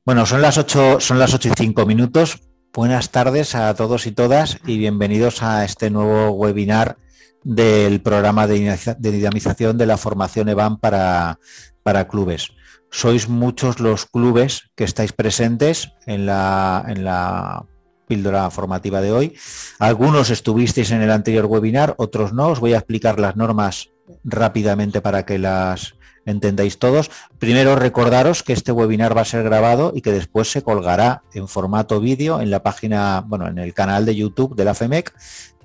Bueno, son las 8:05. Buenas tardes a todos y todas y bienvenidos a este nuevo webinar del programa de dinamización de la formación EBAM para clubes. Sois muchos los clubes que estáis presentes en la píldora formativa de hoy. Algunos estuvisteis en el anterior webinar, otros no. Os voy a explicar las normas rápidamente para que las entendáis todos. Primero, recordaros que este webinar va a ser grabado y que después se colgará en formato vídeo en la página, bueno, en el canal de YouTube de la FEMEC,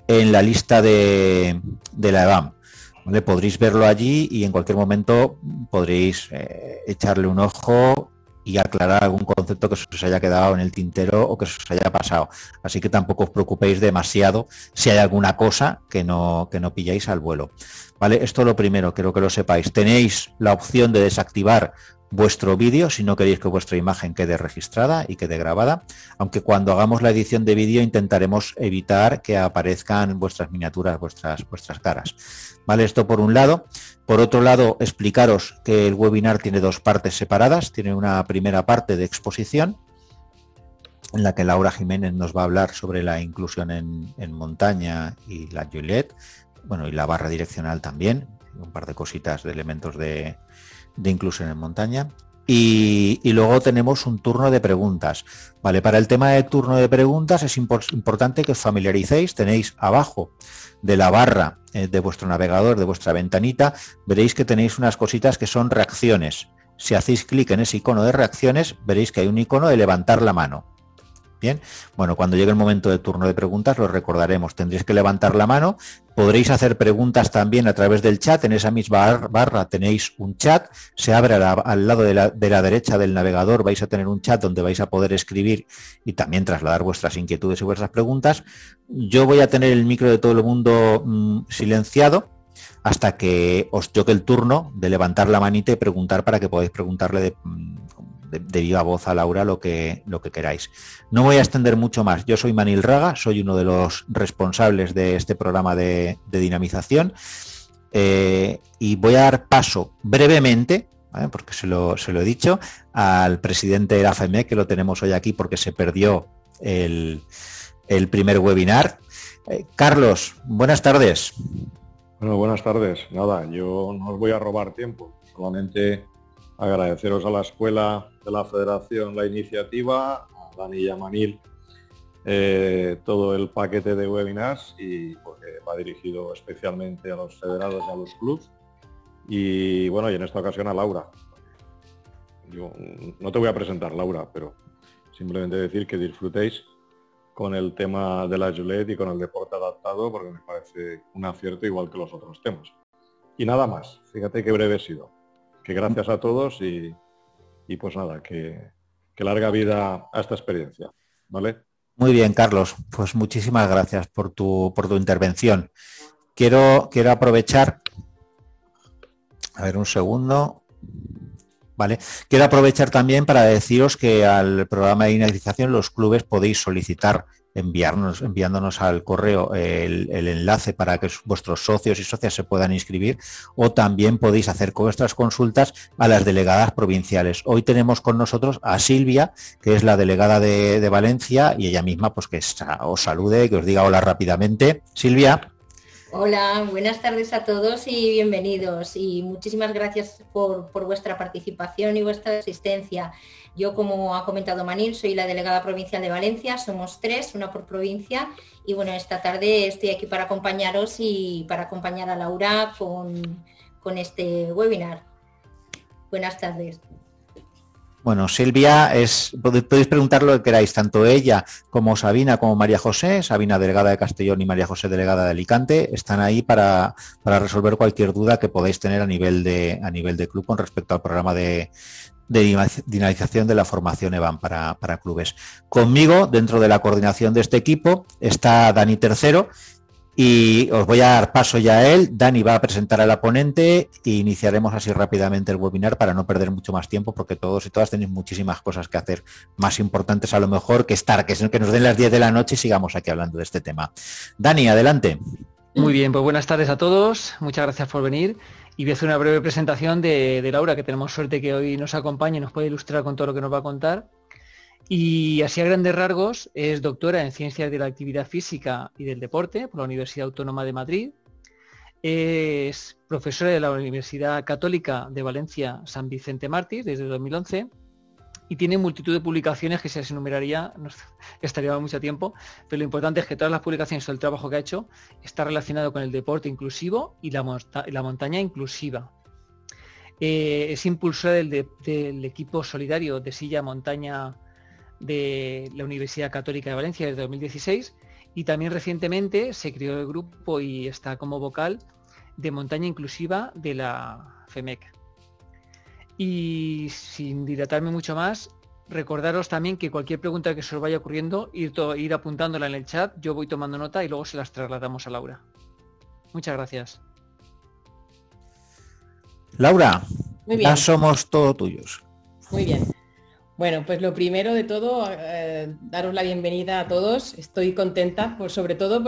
en la lista de la EBAM. ¿Vale? Podréis verlo allí y en cualquier momento podréis echarle un ojo y aclarar algún concepto que se os haya quedado en el tintero o que se os haya pasado. Así que tampoco os preocupéis demasiado si hay alguna cosa que no pilláis al vuelo. ¿Vale? Esto lo primero, quiero que lo sepáis. Tenéis la opción de desactivar vuestro vídeo si no queréis que vuestra imagen quede registrada y quede grabada, aunque cuando hagamos la edición de vídeo intentaremos evitar que aparezcan vuestras miniaturas, vuestras caras. ¿Vale? Esto por un lado. Por otro lado, explicaros que el webinar tiene dos partes separadas. Tiene una primera parte de exposición, en la que Laura Jiménez nos va a hablar sobre la inclusión en montaña y la Juliet, bueno, y la barra direccional también, un par de cositas de elementos de inclusión en montaña. Y luego tenemos un turno de preguntas. Vale, para el tema de turno de preguntas es importante que os familiaricéis. Tenéis abajo de la barra de vuestro navegador, de vuestra ventanita, veréis que tenéis unas cositas que son reacciones. Si hacéis clic en ese icono de reacciones, veréis que hay un icono de levantar la mano. Bien, bueno, cuando llegue el momento de turno de preguntas lo recordaremos, tendréis que levantar la mano, podréis hacer preguntas también a través del chat, en esa misma barra tenéis un chat, se abre al lado de la derecha del navegador, vais a tener un chat donde vais a poder escribir y también trasladar vuestras inquietudes y vuestras preguntas. Yo voy a tener el micro de todo el mundo silenciado hasta que os toque el turno de levantar la manita y preguntar para que podáis preguntarle de viva voz a Laura lo que queráis. No voy a extender mucho más. Yo soy Manil Raga, soy uno de los responsables de este programa de dinamización y voy a dar paso brevemente, ¿vale? Porque se lo he dicho, al presidente de la FEMEC, que lo tenemos hoy aquí porque se perdió el primer webinar. Carlos, buenas tardes. Bueno, buenas tardes. Nada, yo no os voy a robar tiempo, solamente agradeceros a la Escuela de la Federación la iniciativa, a Dani y a Manil todo el paquete de webinars, y porque va dirigido especialmente a los federados y a los clubs. Y bueno, y en esta ocasión a Laura. Yo no te voy a presentar, Laura, pero simplemente decir que disfrutéis con el tema de la Juliet y con el deporte adaptado, porque me parece un acierto igual que los otros temas. Y nada más, fíjate qué breve he sido. Que gracias a todos y pues nada, que larga vida a esta experiencia, ¿vale? Muy bien, Carlos, pues muchísimas gracias por tu intervención. Quiero aprovechar, a ver un segundo, ¿vale? Quiero aprovechar también para deciros que al programa de dinamización los clubes podéis solicitar enviándonos al correo el enlace para que vuestros socios y socias se puedan inscribir, o también podéis hacer vuestras consultas a las delegadas provinciales. Hoy tenemos con nosotros a Silvia, que es la delegada de Valencia, y ella misma pues que os salude, que os diga hola rápidamente. Silvia. Hola, buenas tardes a todos y bienvenidos, y muchísimas gracias por vuestra participación y vuestra asistencia. Yo, como ha comentado Manil, soy la delegada provincial de Valencia, somos 3, una por provincia, y bueno, esta tarde estoy aquí para acompañaros y para acompañar a Laura con este webinar. Buenas tardes. Bueno, Silvia, podéis preguntar lo que queráis, tanto ella como Sabina como María José, Sabina delegada de Castellón y María José delegada de Alicante, están ahí para resolver cualquier duda que podáis tener a nivel de club con respecto al programa de dinamización de la formación EBAM para clubes. Conmigo, dentro de la coordinación de este equipo, está Dani Tercero, y os voy a dar paso ya a él. Dani va a presentar a la ponente e iniciaremos así rápidamente el webinar para no perder mucho más tiempo, porque todos y todas tenéis muchísimas cosas que hacer, más importantes a lo mejor que que nos den las 10 de la noche y sigamos aquí hablando de este tema. Dani, adelante. Muy bien, pues buenas tardes a todos, muchas gracias por venir, y voy a hacer una breve presentación de Laura, que tenemos suerte que hoy nos acompañe y nos puede ilustrar con todo lo que nos va a contar. Y así a grandes rasgos es doctora en Ciencias de la Actividad Física y del Deporte por la Universidad Autónoma de Madrid. Es profesora de la Universidad Católica de Valencia San Vicente Mártir desde 2011 y tiene multitud de publicaciones que se las enumeraría, nos estaría mucho tiempo, pero lo importante es que todas las publicaciones sobre el trabajo que ha hecho está relacionado con el deporte inclusivo y la montaña inclusiva. Es impulsora del equipo solidario de silla montaña de la Universidad Católica de Valencia desde 2016 y también recientemente se creó el grupo y está como vocal de montaña inclusiva de la FEMEC. Y sin dilatarme mucho más, recordaros también que cualquier pregunta que se os vaya ocurriendo, ir apuntándola en el chat, yo voy tomando nota y luego se las trasladamos a Laura. Muchas gracias. Laura, ya somos todos tuyos. Muy bien. Bueno, pues lo primero de todo, daros la bienvenida a todos. Estoy contenta, sobre todo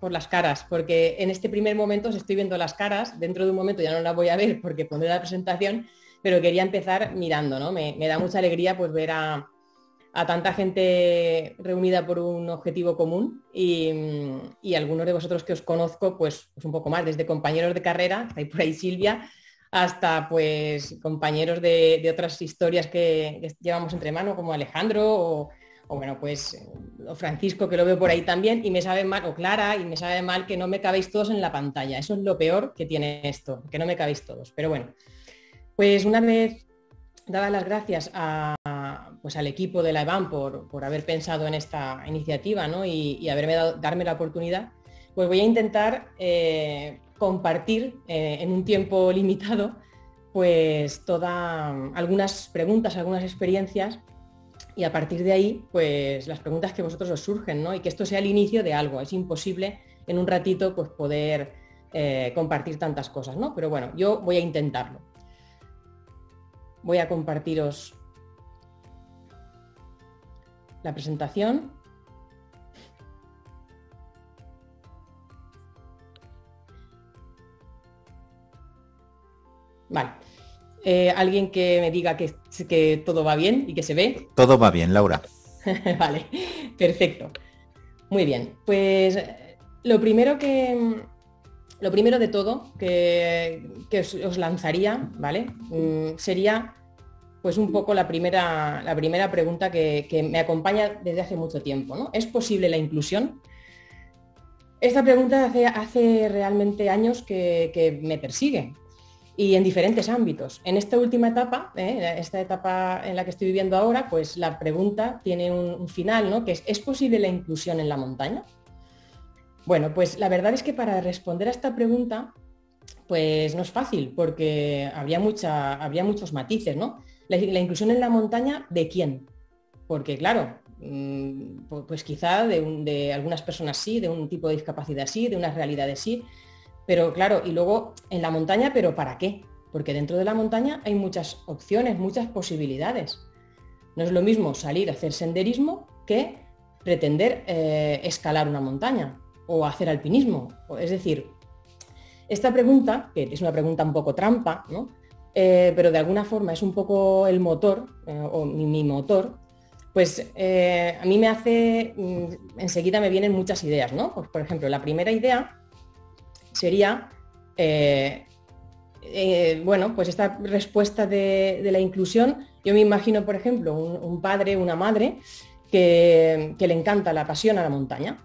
por las caras, porque en este primer momento os estoy viendo las caras, dentro de un momento ya no las voy a ver porque pondré la presentación, pero quería empezar mirando, ¿no? Me da mucha alegría pues ver a tanta gente reunida por un objetivo común y algunos de vosotros que os conozco pues un poco más, desde compañeros de carrera, hay por ahí Silvia, hasta pues compañeros de otras historias que llevamos entre manos, como Alejandro o bueno, pues o Francisco, que lo veo por ahí también, y me sabe mal, o Clara, y me sabe mal que no me cabéis todos en la pantalla. Eso es lo peor que tiene esto, que no me cabéis todos. Pero bueno, pues una vez dadas las gracias al equipo de la EBAM por haber pensado en esta iniciativa, ¿no? y darme la oportunidad, pues voy a intentar compartir en un tiempo limitado pues algunas preguntas, algunas experiencias y a partir de ahí pues las preguntas que vosotros os surgen, ¿no? Y que esto sea el inicio de algo. Es imposible en un ratito pues poder compartir tantas cosas, ¿no? Pero bueno, yo voy a intentarlo. Voy a compartiros la presentación. Vale. Alguien que me diga que todo va bien y que se ve. Todo va bien, Laura. Vale, perfecto. Muy bien. Pues lo primero de todo que os lanzaría, ¿vale? Sería pues un poco la primera pregunta que me acompaña desde hace mucho tiempo, ¿no? ¿Es posible la inclusión? Esta pregunta hace realmente años que me persigue. Y en diferentes ámbitos. En esta última etapa, esta etapa en la que estoy viviendo ahora, pues la pregunta tiene un final, ¿no? Que ¿es posible la inclusión en la montaña? Bueno, pues la verdad es que para responder a esta pregunta, pues no es fácil, porque habría muchos matices, ¿no? La inclusión en la montaña, ¿de quién? Porque claro, pues quizá de algunas personas sí, de un tipo de discapacidad sí, de unas realidades sí. Pero claro, y luego en la montaña, ¿pero para qué? Porque dentro de la montaña hay muchas opciones, muchas posibilidades. No es lo mismo salir a hacer senderismo que pretender escalar una montaña o hacer alpinismo. Es decir, esta pregunta, que es una pregunta un poco trampa, ¿no? Pero de alguna forma es un poco el motor, o mi motor, pues a mí enseguida me vienen muchas ideas, ¿no? Pues, por ejemplo, la primera idea sería, pues esta respuesta de la inclusión. Yo me imagino, por ejemplo, un padre, una madre que le encanta, la apasiona la montaña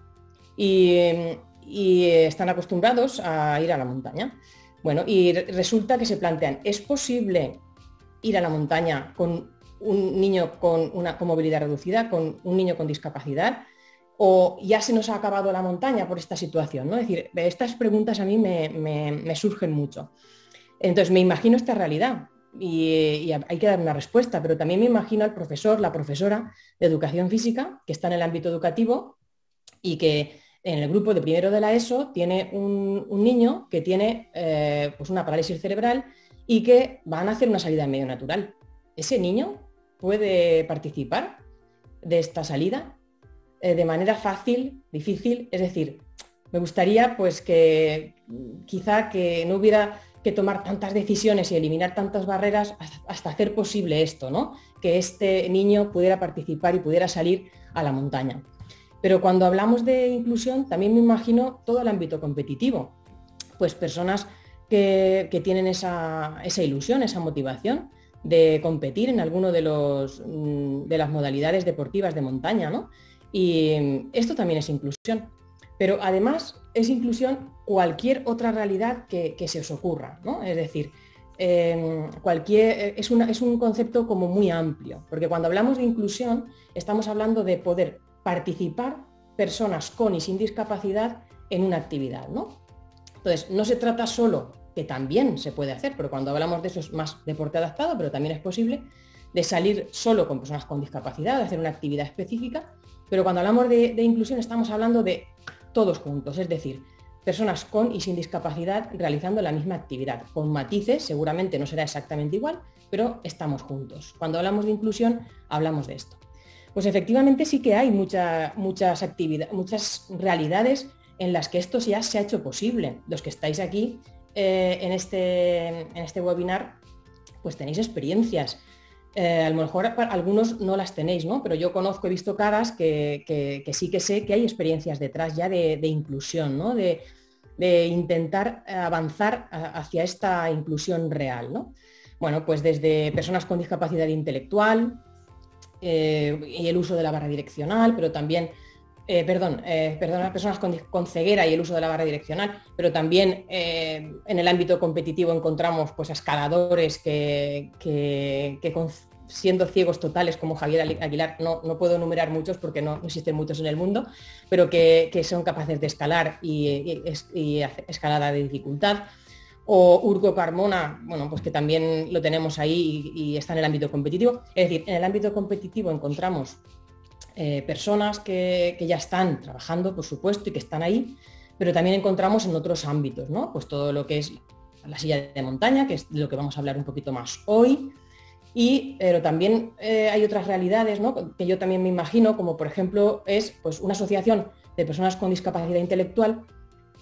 y están acostumbrados a ir a la montaña. Bueno, y resulta que se plantean, ¿es posible ir a la montaña con un niño con movilidad reducida, con un niño con discapacidad? ¿O ya se nos ha acabado la montaña por esta situación, ¿no? Es decir, estas preguntas a mí me surgen mucho. Entonces me imagino esta realidad y hay que dar una respuesta, pero también me imagino al profesor, la profesora de educación física que está en el ámbito educativo y que en el grupo de primero de la ESO tiene un niño que tiene pues una parálisis cerebral y que van a hacer una salida en medio natural. ¿Ese niño puede participar de esta salida de manera fácil, difícil? Es decir, me gustaría pues que quizá que no hubiera que tomar tantas decisiones y eliminar tantas barreras hasta hacer posible esto, ¿no? Que este niño pudiera participar y pudiera salir a la montaña. Pero cuando hablamos de inclusión, también me imagino todo el ámbito competitivo. Pues personas que tienen esa ilusión, esa motivación de competir en alguno de las modalidades deportivas de montaña, ¿no? Y esto también es inclusión. Pero además es inclusión cualquier otra realidad que se os ocurra, ¿no? Es decir, es un concepto como muy amplio, porque cuando hablamos de inclusión estamos hablando de poder participar personas con y sin discapacidad en una actividad, ¿no? Entonces, no se trata solo, que también se puede hacer, pero cuando hablamos de eso es más deporte adaptado, pero también es posible, de salir solo con personas con discapacidad, de hacer una actividad específica, pero cuando hablamos de inclusión estamos hablando de todos juntos, es decir, personas con y sin discapacidad realizando la misma actividad, con matices, seguramente no será exactamente igual, pero estamos juntos. Cuando hablamos de inclusión, hablamos de esto. Pues efectivamente sí que hay muchas actividades, muchas realidades en las que esto ya se ha hecho posible. Los que estáis aquí en este webinar, pues tenéis experiencias. A lo mejor algunos no las tenéis, ¿no? Pero yo conozco, he visto caras que sí que sé que hay experiencias detrás ya de inclusión, ¿no? De intentar avanzar hacia esta inclusión real, ¿no? Bueno, pues desde personas con discapacidad intelectual y el uso de la barra direccional, pero también, personas con ceguera y el uso de la barra direccional, pero también en el ámbito competitivo encontramos pues escaladores que siendo ciegos totales como Javier Aguilar, no puedo enumerar muchos porque no existen muchos en el mundo, pero que son capaces de escalar y escalada de dificultad. O Urco Carmona, bueno, pues que también lo tenemos ahí y está en el ámbito competitivo. Es decir, en el ámbito competitivo encontramos personas que ya están trabajando, por supuesto, y que están ahí, pero también encontramos en otros ámbitos, ¿no? Pues todo lo que es la silla de montaña, que es de lo que vamos a hablar un poquito más hoy, pero también hay otras realidades, ¿no? Que yo también me imagino, como por ejemplo es pues, una asociación de personas con discapacidad intelectual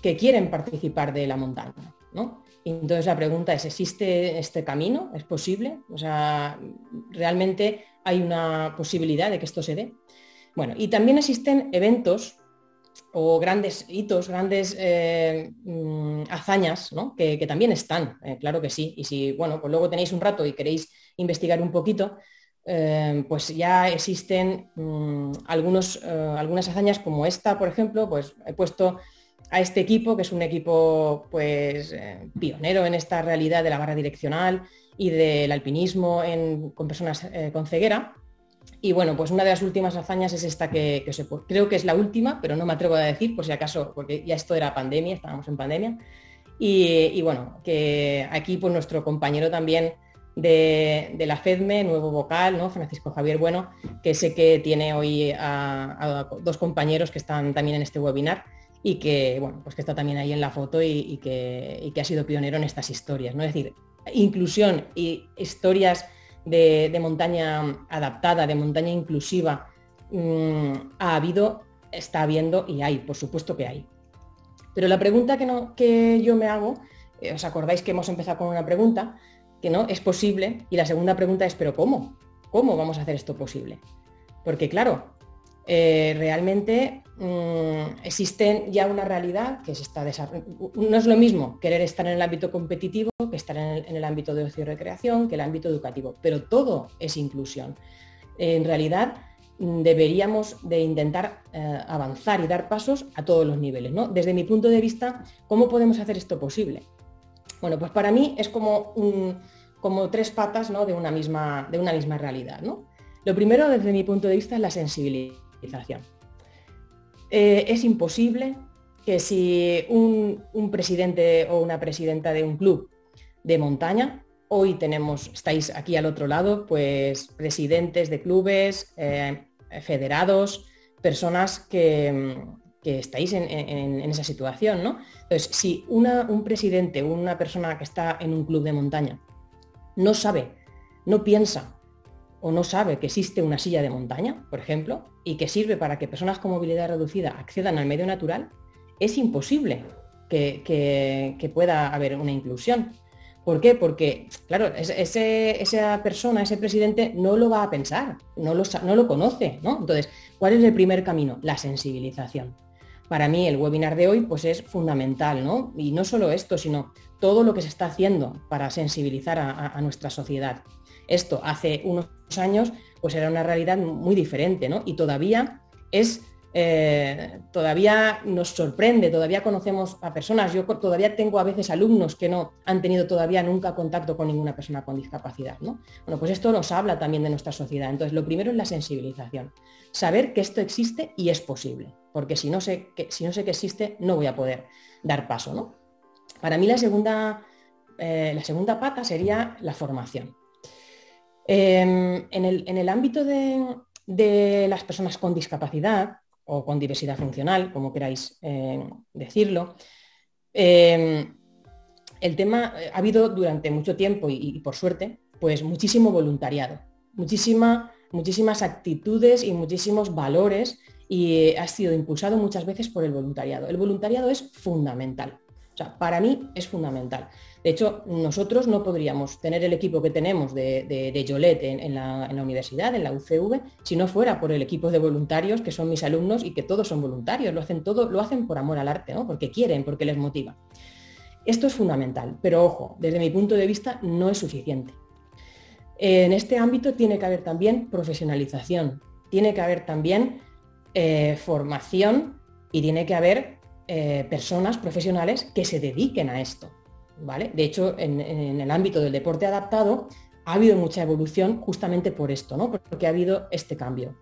que quieren participar de la montaña, ¿no? Y entonces la pregunta es, ¿existe este camino? ¿Es posible? O sea, ¿realmente hay una posibilidad de que esto se dé? Bueno, y también existen eventos o grandes hitos, grandes hazañas, ¿no? que también están, claro que sí. Y si, bueno, pues luego tenéis un rato y queréis investigar un poquito, pues ya existen algunas hazañas como esta, por ejemplo, pues he puesto a este equipo, que es un equipo pues pionero en esta realidad de la barra direccional y del alpinismo con personas con ceguera. Y bueno, pues una de las últimas hazañas es esta que creo que es la última, pero no me atrevo a decir por si acaso, porque ya esto era pandemia, estábamos en pandemia. Y bueno, que aquí pues nuestro compañero también de la FEDME, nuevo vocal, ¿no? Francisco Javier Bueno, que sé que tiene hoy a dos compañeros que están también en este webinar y que, bueno, pues que está también ahí en la foto y que ha sido pionero en estas historias, ¿no? Es decir, inclusión y historias de montaña adaptada, de montaña inclusiva, ha habido, está habiendo y hay, por supuesto que hay. Pero la pregunta que yo me hago, ¿os acordáis que hemos empezado con una pregunta? Que no, es posible, y la segunda pregunta es, ¿pero cómo? ¿Cómo vamos a hacer esto posible? Porque claro, realmente existe ya una realidad que se está desarrollando. No es lo mismo querer estar en el ámbito competitivo que estar en el ámbito de ocio y recreación, que el ámbito educativo, pero todo es inclusión. En realidad deberíamos de intentar avanzar y dar pasos a todos los niveles, ¿no? Desde mi punto de vista, ¿cómo podemos hacer esto posible? Bueno, pues para mí es como tres patas, ¿no? de una misma realidad, ¿no? Lo primero, desde mi punto de vista, es la sensibilización. Es imposible que si un presidente o una presidenta de un club de montaña, hoy estáis aquí al otro lado, pues presidentes de clubes, federados, personas que estáis en esa situación, ¿no? Entonces, si un presidente o una persona que está en un club de montaña no sabe, no piensa o no sabe que existe una silla de montaña, por ejemplo, y que sirve para que personas con movilidad reducida accedan al medio natural, es imposible que pueda haber una inclusión. ¿Por qué? Porque, claro, esa persona, ese presidente no lo va a pensar, no lo conoce, ¿no? Entonces, ¿cuál es el primer camino? La sensibilización. Para mí el webinar de hoy pues es fundamental, ¿no? Y no solo esto, sino todo lo que se está haciendo para sensibilizar a nuestra sociedad. Esto hace unos años pues era una realidad muy diferente, ¿no? Y todavía nos sorprende, todavía conocemos a personas, yo todavía tengo a veces alumnos que no han tenido todavía nunca contacto con ninguna persona con discapacidad, ¿no? Bueno, pues esto nos habla también de nuestra sociedad. Entonces, lo primero es la sensibilización, saber que esto existe y es posible, porque si no sé que existe, no voy a poder dar paso, ¿no? Para mí la segunda pata sería la formación. En el ámbito de las personas con discapacidad, o con diversidad funcional, como queráis decirlo. El tema ha habido durante mucho tiempo y por suerte, pues muchísimo voluntariado, muchísimas actitudes y muchísimos valores y ha sido impulsado muchas veces por el voluntariado. El voluntariado es fundamental. O sea, para mí es fundamental. De hecho, nosotros no podríamos tener el equipo que tenemos de Yolet en la universidad, en la UCV, si no fuera por el equipo de voluntarios, que son mis alumnos y que todos son voluntarios, lo hacen por amor al arte, ¿no? Porque quieren, porque les motiva. Esto es fundamental, pero ojo, desde mi punto de vista no es suficiente. En este ámbito tiene que haber también profesionalización, tiene que haber también formación y tiene que haber personas profesionales que se dediquen a esto, ¿vale? De hecho, en el ámbito del deporte adaptado ha habido mucha evolución justamente por esto, ¿no? Porque ha habido este cambio.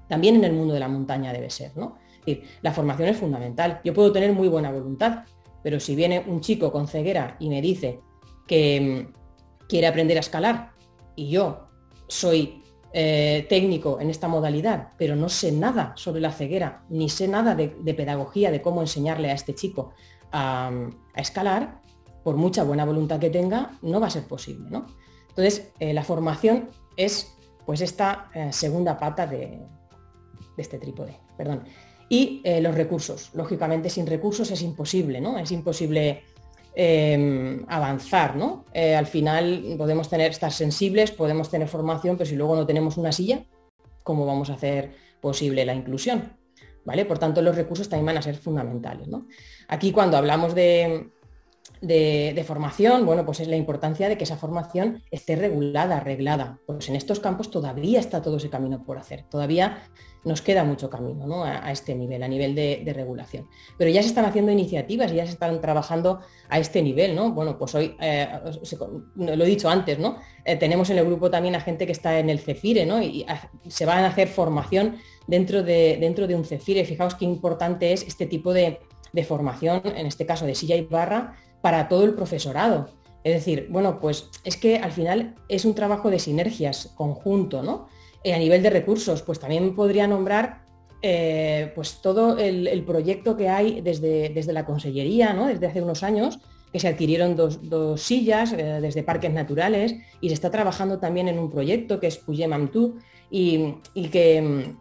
También en el mundo de la montaña debe ser, ¿no? Es decir, la formación es fundamental. Yo puedo tener muy buena voluntad, pero si viene un chico con ceguera y me dice que quiere aprender a escalar y yo soy técnico en esta modalidad, pero no sé nada sobre la ceguera, ni sé nada de pedagogía, de cómo enseñarle a este chico a escalar, por mucha buena voluntad que tenga, no va a ser posible, ¿no? Entonces, la formación es pues esta segunda pata de este trípode, perdón. Y los recursos. Lógicamente, sin recursos es imposible, ¿no? Es imposible avanzar, ¿no? Al final podemos estar sensibles, podemos tener formación, pero si luego no tenemos una silla, ¿cómo vamos a hacer posible la inclusión? ¿Vale? Por tanto, los recursos también van a ser fundamentales, ¿no? Aquí cuando hablamos de formación, bueno, pues es la importancia de que esa formación esté regulada, arreglada. Pues en estos campos todavía está todo ese camino por hacer, todavía nos queda mucho camino, ¿no? a este nivel, a nivel de regulación. Pero ya se están haciendo iniciativas y ya se están trabajando a este nivel, ¿no? Bueno, pues hoy, lo he dicho antes, ¿no? Tenemos en el grupo también a gente que está en el CEFIRE, ¿no? Y se van a hacer formación dentro de un CEFIRE. Fijaos qué importante es este tipo de formación, en este caso de silla y barra, para todo el profesorado. Es decir, bueno, pues es que al final es un trabajo de sinergias conjunto, ¿no? A nivel de recursos, pues también podría nombrar pues todo el proyecto que hay desde la Consellería, ¿no? Desde hace unos años, que se adquirieron dos sillas desde Parques Naturales y se está trabajando también en un proyecto que es Pugem amb tu y que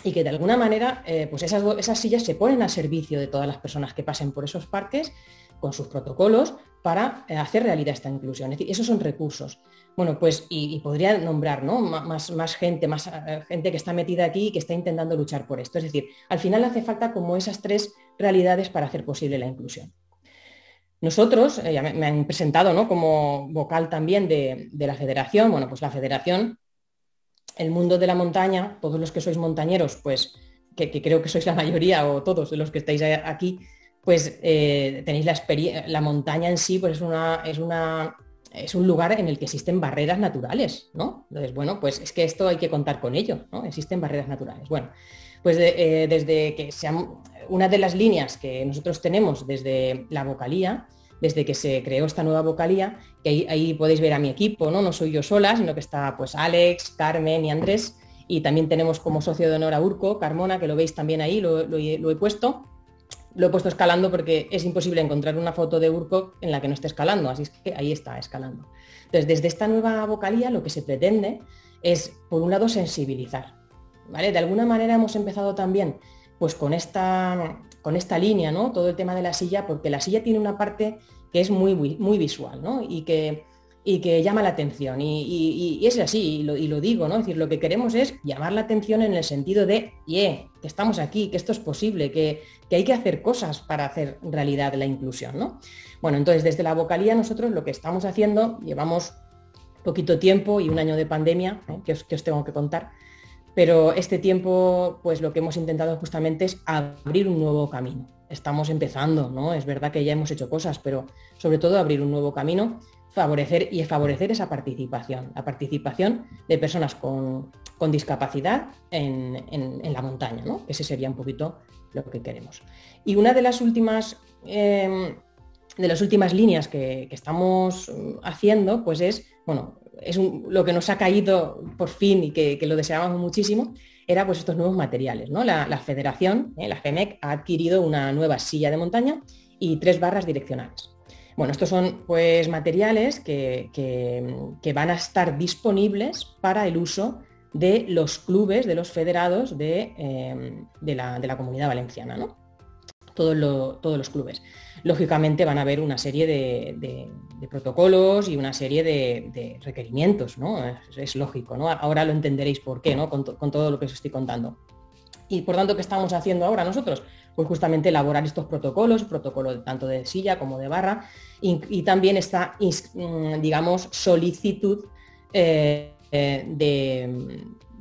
de alguna manera pues esas sillas se ponen al servicio de todas las personas que pasen por esos parques con sus protocolos para hacer realidad esta inclusión. Es decir, esos son recursos. Bueno, pues y podría nombrar, ¿no? más gente que está metida aquí y que está intentando luchar por esto. Es decir, al final hace falta como esas tres realidades para hacer posible la inclusión. Nosotros, ya me han presentado, ¿no? Como vocal también de la federación. Bueno, pues la federación, el mundo de la montaña, todos los que sois montañeros, pues que creo que sois la mayoría o todos los que estáis aquí, pues tenéis la montaña en sí, pues es un lugar en el que existen barreras naturales, ¿no? Entonces, bueno, pues es que esto hay que contar con ello, ¿no? Existen barreras naturales. Bueno, pues desde que una de las líneas que nosotros tenemos desde la vocalía, desde que se creó esta nueva vocalía, que ahí podéis ver a mi equipo, ¿no? No soy yo sola, sino que está pues Alex, Carmen y Andrés, y también tenemos como socio de honor a Urco, Carmona, que lo veis también ahí, lo he puesto. Lo he puesto escalando porque es imposible encontrar una foto de Urco en la que no esté escalando, así es que ahí está, escalando. Entonces, desde esta nueva vocalía lo que se pretende es, por un lado, sensibilizar, ¿vale? De alguna manera hemos empezado también pues con esta línea, ¿no? Todo el tema de la silla, porque la silla tiene una parte que es muy visual, ¿no? Y que llama la atención. Y es así, y lo digo, ¿no? Es decir, lo que queremos es llamar la atención en el sentido de, que estamos aquí, que esto es posible, que hay que hacer cosas para hacer realidad la inclusión, ¿no? Bueno, entonces desde la vocalía nosotros lo que estamos haciendo, llevamos poquito tiempo y un año de pandemia, que os tengo que contar, pero este tiempo, pues lo que hemos intentado justamente es abrir un nuevo camino. Estamos empezando, ¿no? Es verdad que ya hemos hecho cosas, pero sobre todo abrir un nuevo camino, favorecer esa participación, la participación de personas con discapacidad en la montaña, ¿no? Ese sería un poquito lo que queremos. Y una de las últimas líneas que estamos haciendo, pues es lo que nos ha caído por fin y que lo deseábamos muchísimo, era pues estos nuevos materiales, ¿no? La federación, la FEMEC, ha adquirido una nueva silla de montaña y 3 barras direccionales. Bueno, estos son pues materiales que van a estar disponibles para el uso de los clubes, de los federados de la Comunidad Valenciana, ¿no? Todos los clubes. Lógicamente van a haber una serie de protocolos y una serie de requerimientos, ¿no? Es lógico, ¿no? Ahora lo entenderéis por qué, ¿no? Con todo lo que os estoy contando. Y por tanto, ¿qué estamos haciendo ahora nosotros? Pues justamente elaborar estos protocolos tanto de silla como de barra, y también esta, digamos, solicitud de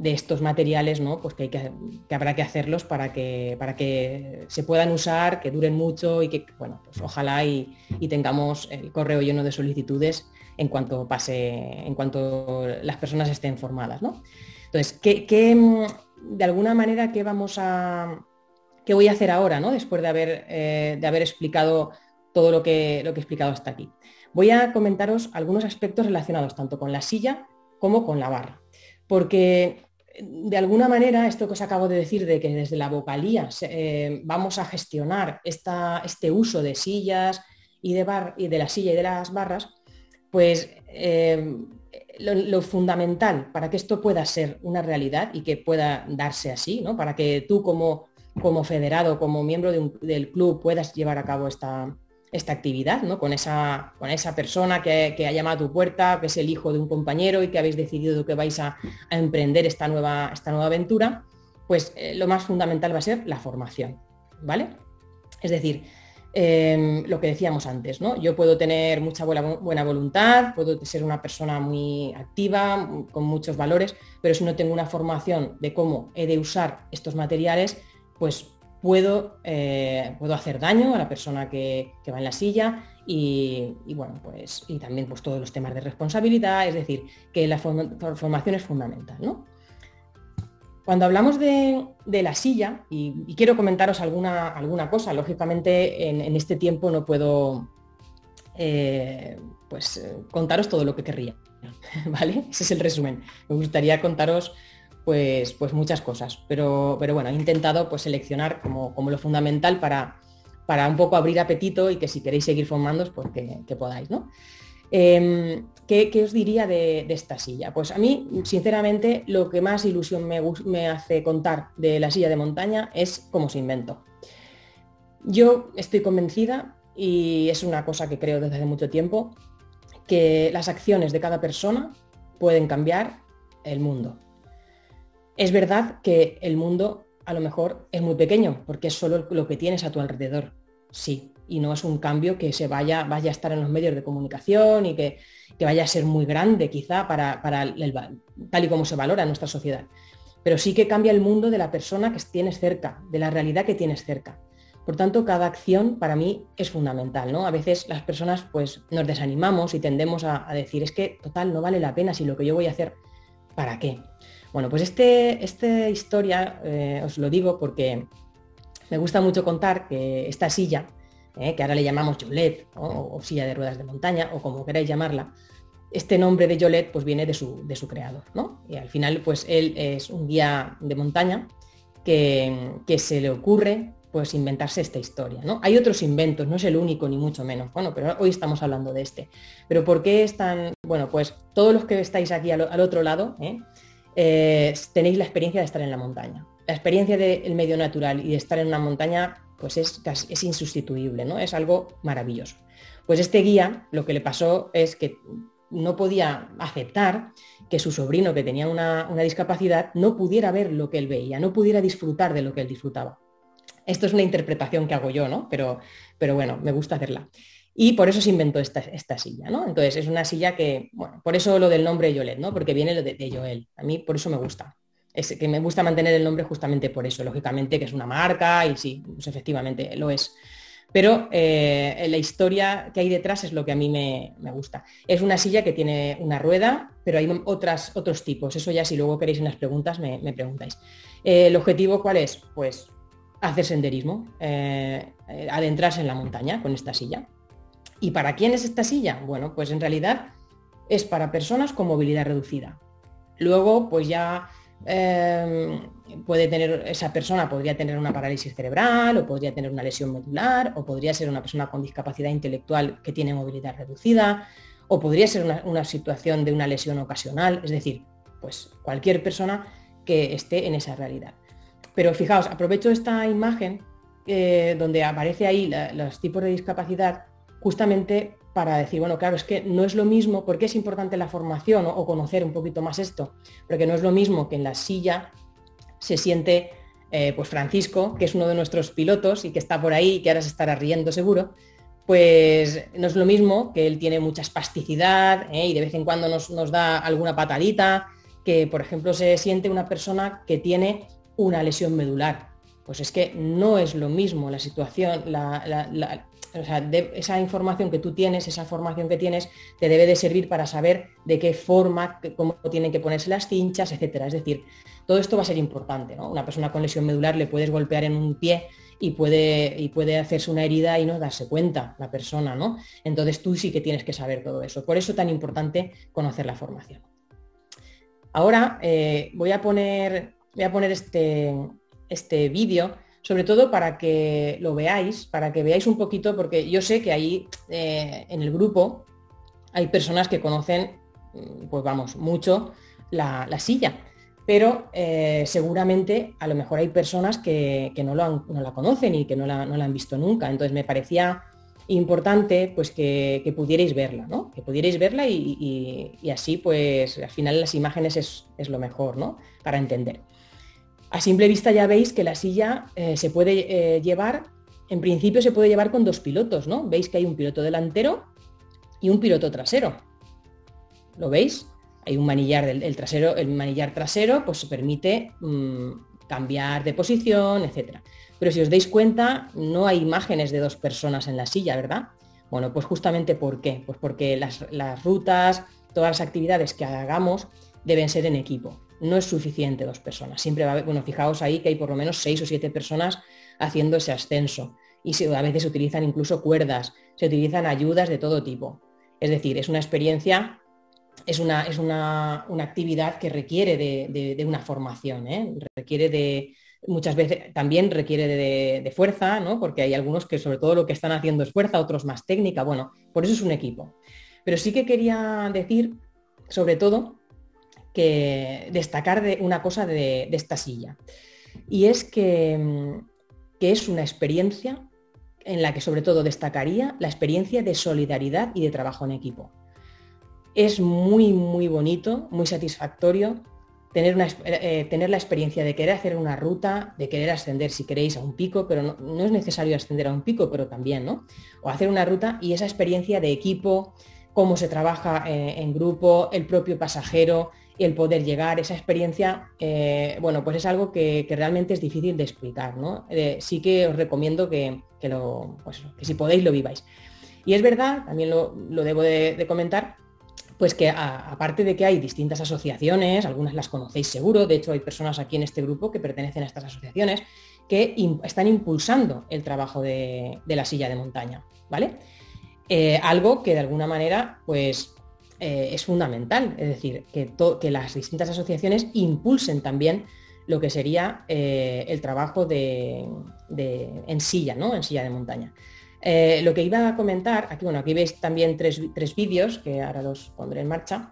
estos materiales, ¿no? Pues que habrá que hacerlos para que se puedan usar, que duren mucho y que, bueno, pues ojalá y tengamos el correo lleno de solicitudes en cuanto las personas estén formadas, ¿no? Entonces, de alguna manera, ¿qué voy a hacer ahora, ¿no? Después de haber explicado todo lo que he explicado hasta aquí? Voy a comentaros algunos aspectos relacionados tanto con la silla como con la barra. Porque de alguna manera esto que os acabo de decir de que desde la vocalía vamos a gestionar este uso de sillas y de la silla y de las barras, pues lo fundamental para que esto pueda ser una realidad y que pueda darse así, ¿no? Para que tú como federado, como miembro del club puedas llevar a cabo esta actividad, ¿no? Con esa persona que ha llamado a tu puerta, que es el hijo de un compañero y que habéis decidido que vais a emprender esta nueva aventura, pues lo más fundamental va a ser la formación, ¿vale? Es decir, lo que decíamos antes, ¿no? Yo puedo tener mucha buena voluntad, puedo ser una persona muy activa, con muchos valores, pero si no tengo una formación de cómo he de usar estos materiales, pues puedo hacer daño a la persona que va en la silla y bueno, pues y también pues todos los temas de responsabilidad, es decir, que la formación es fundamental, ¿no? Cuando hablamos de la silla, y quiero comentaros alguna cosa, lógicamente en este tiempo no puedo contaros todo lo que querría, ¿vale? Ese es el resumen. Me gustaría contaros pues muchas cosas, pero bueno, he intentado pues seleccionar como lo fundamental para un poco abrir apetito y que si queréis seguir formándoos, pues que podáis, ¿no? ¿Qué os diría de esta silla? Pues a mí, sinceramente, lo que más ilusión me hace contar de la silla de montaña es cómo se inventó. Yo estoy convencida, y es una cosa que creo desde hace mucho tiempo, que las acciones de cada persona pueden cambiar el mundo. Es verdad que el mundo a lo mejor es muy pequeño, porque es solo lo que tienes a tu alrededor, sí, y no es un cambio que vaya a estar en los medios de comunicación y que vaya a ser muy grande quizá para tal y como se valora en nuestra sociedad. Pero sí que cambia el mundo de la persona que tienes cerca, de la realidad que tienes cerca. Por tanto, cada acción para mí es fundamental, ¿no? A veces las personas pues nos desanimamos y tendemos a decir, es que total no vale la pena si lo que yo voy a hacer, ¿para qué? Bueno, pues esta historia os lo digo porque me gusta mucho contar que esta silla, que ahora le llamamos Yolet, o silla de ruedas de montaña, o como queráis llamarla, este nombre de Yolet pues viene de su creador, ¿no? Y al final pues él es un guía de montaña que se le ocurre pues inventarse esta historia, ¿no? Hay otros inventos, no es el único ni mucho menos, bueno, pero hoy estamos hablando de este. Pero ¿por qué es tan...? Bueno, pues todos los que estáis aquí al otro lado, tenéis la experiencia de estar en la montaña. La experiencia del medio natural y de estar en una montaña pues es insustituible, ¿no? Es algo maravilloso. Pues este guía lo que le pasó es que no podía aceptar que su sobrino, que tenía una discapacidad, no pudiera ver lo que él veía, no pudiera disfrutar de lo que él disfrutaba. Esto es una interpretación que hago yo, ¿no? Pero bueno, me gusta hacerla. Y por eso se inventó esta silla, ¿no? Entonces es una silla que, bueno, por eso lo del nombre Yolet, ¿no? Porque viene de Joel. A mí por eso me gusta. Es que me gusta mantener el nombre justamente por eso. Lógicamente que es una marca y sí, pues efectivamente lo es. Pero la historia que hay detrás es lo que a mí me gusta. Es una silla que tiene una rueda, pero hay otros tipos. Eso ya si luego queréis en las preguntas me preguntáis. ¿El objetivo cuál es? Pues hacer senderismo, adentrarse en la montaña con esta silla. ¿Y para quién es esta silla? Bueno, pues en realidad es para personas con movilidad reducida. Luego, pues ya esa persona podría tener una parálisis cerebral, o podría tener una lesión medular, o podría ser una persona con discapacidad intelectual que tiene movilidad reducida, o podría ser una situación de una lesión ocasional, es decir, pues cualquier persona que esté en esa realidad. Pero fijaos, aprovecho esta imagen donde aparece ahí los tipos de discapacidad justamente para decir, bueno, claro, es que no es lo mismo, porque es importante la formación o conocer un poquito más esto, porque no es lo mismo que en la silla se siente pues Francisco, que es uno de nuestros pilotos y que está por ahí y que ahora se estará riendo seguro, pues no es lo mismo que él tiene mucha espasticidad y de vez en cuando nos da alguna patadita, que por ejemplo se siente una persona que tiene una lesión medular. Pues es que no es lo mismo la situación, o sea, esa información que tú tienes, esa formación que tienes, te debe de servir para saber de qué forma, cómo tienen que ponerse las cinchas, etcétera. Es decir, todo esto va a ser importante, ¿no? Una persona con lesión medular le puedes golpear en un pie y puede hacerse una herida y no darse cuenta la persona, ¿no? Entonces tú sí que tienes que saber todo eso. Por eso es tan importante conocer la formación. Ahora voy a poner este vídeo, sobre todo para que lo veáis, para que veáis un poquito, porque yo sé que ahí en el grupo hay personas que conocen, pues vamos, mucho la silla, pero seguramente a lo mejor hay personas que no la conocen y que no la han visto nunca. Entonces me parecía importante pues que pudierais verla, ¿no? Que pudierais verla y así pues al final las imágenes es lo mejor, ¿no? Para entender. A simple vista ya veis que la silla se puede llevar, en principio se puede llevar con dos pilotos, ¿no? Veis que hay un piloto delantero y un piloto trasero. ¿Lo veis? Hay un manillar del trasero, el manillar trasero pues permite cambiar de posición, etc. Pero si os dais cuenta, no hay imágenes de dos personas en la silla, ¿verdad? Bueno, pues justamente ¿por qué? Pues porque las rutas, todas las actividades que hagamos deben ser en equipo. No es suficiente dos personas. Siempre va a haber, bueno, fijaos ahí que hay por lo menos 6 o 7 personas haciendo ese ascenso. Y a veces se utilizan incluso cuerdas, se utilizan ayudas de todo tipo. Es decir, es una experiencia, es una actividad que requiere de una formación, muchas veces también requiere de fuerza, ¿no? Porque hay algunos que sobre todo lo que están haciendo es fuerza, otros más técnica. Bueno, por eso es un equipo. Pero sí que quería decir, sobre todo, que destacar de una cosa de esta silla, y es que es una experiencia en la que sobre todo destacaría la experiencia de solidaridad y de trabajo en equipo. Es muy, muy bonito, muy satisfactorio tener la experiencia de querer hacer una ruta, de querer ascender si queréis a un pico, pero no es necesario ascender a un pico, pero también, ¿no? O hacer una ruta y esa experiencia de equipo, cómo se trabaja en grupo, el propio pasajero, y el poder llegar, esa experiencia, bueno, pues es algo que realmente es difícil de explicar, ¿no? Sí que os recomiendo que si podéis lo viváis. Y es verdad, también lo debo de comentar, pues que aparte de que hay distintas asociaciones, algunas las conocéis seguro, de hecho hay personas aquí en este grupo que pertenecen a estas asociaciones que están impulsando el trabajo de la silla de montaña, ¿vale? Algo que de alguna manera, pues, es fundamental, es decir, que las distintas asociaciones impulsen también lo que sería el trabajo en silla, ¿no? En silla de montaña. Lo que iba a comentar, aquí veis también tres vídeos que ahora los pondré en marcha.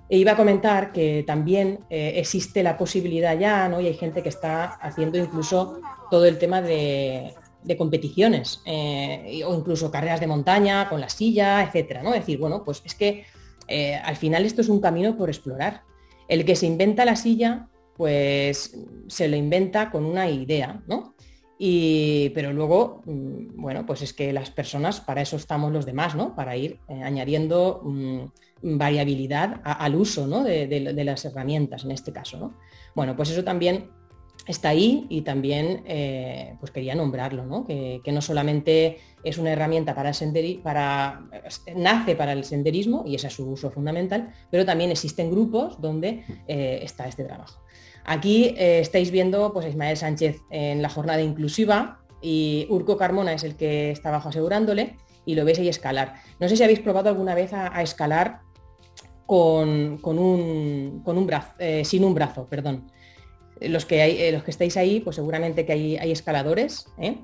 Iba a comentar que también existe la posibilidad ya, ¿no? Y hay gente que está haciendo incluso todo el tema de de competiciones o incluso carreras de montaña con la silla, etcétera, ¿no? Es decir, bueno, pues es que al final esto es un camino por explorar. El que se inventa la silla, pues se lo inventa con una idea, ¿no? Pero luego, bueno, pues es que las personas, para eso estamos los demás, ¿no? Para ir añadiendo variabilidad al uso, ¿no? de las herramientas en este caso, ¿no? Bueno, pues eso también está ahí y también pues quería nombrarlo, ¿no? Que no solamente es una herramienta para nace para el senderismo y ese es su uso fundamental, pero también existen grupos donde está este trabajo. Aquí estáis viendo pues, a Ismael Sánchez en la jornada inclusiva y Urco Carmona es el que está abajo asegurándole y lo veis ahí escalar. No sé si habéis probado alguna vez a escalar con un brazo, sin un brazo, perdón. Los que estáis ahí, pues seguramente que hay escaladores, ¿eh?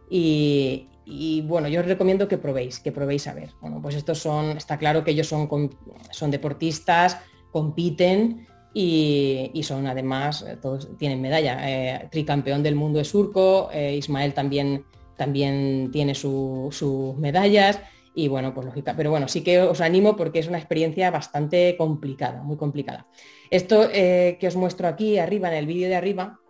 Y bueno, yo os recomiendo que probéis a ver. Bueno, pues está claro que ellos son deportistas, compiten y son además, todos tienen medalla. Tricampeón del mundo es Urco, Ismael también tiene sus medallas. Y bueno, pues lógica, pero bueno, sí que os animo porque es una experiencia bastante complicada, muy complicada. Esto que os muestro aquí arriba, en el vídeo de arriba,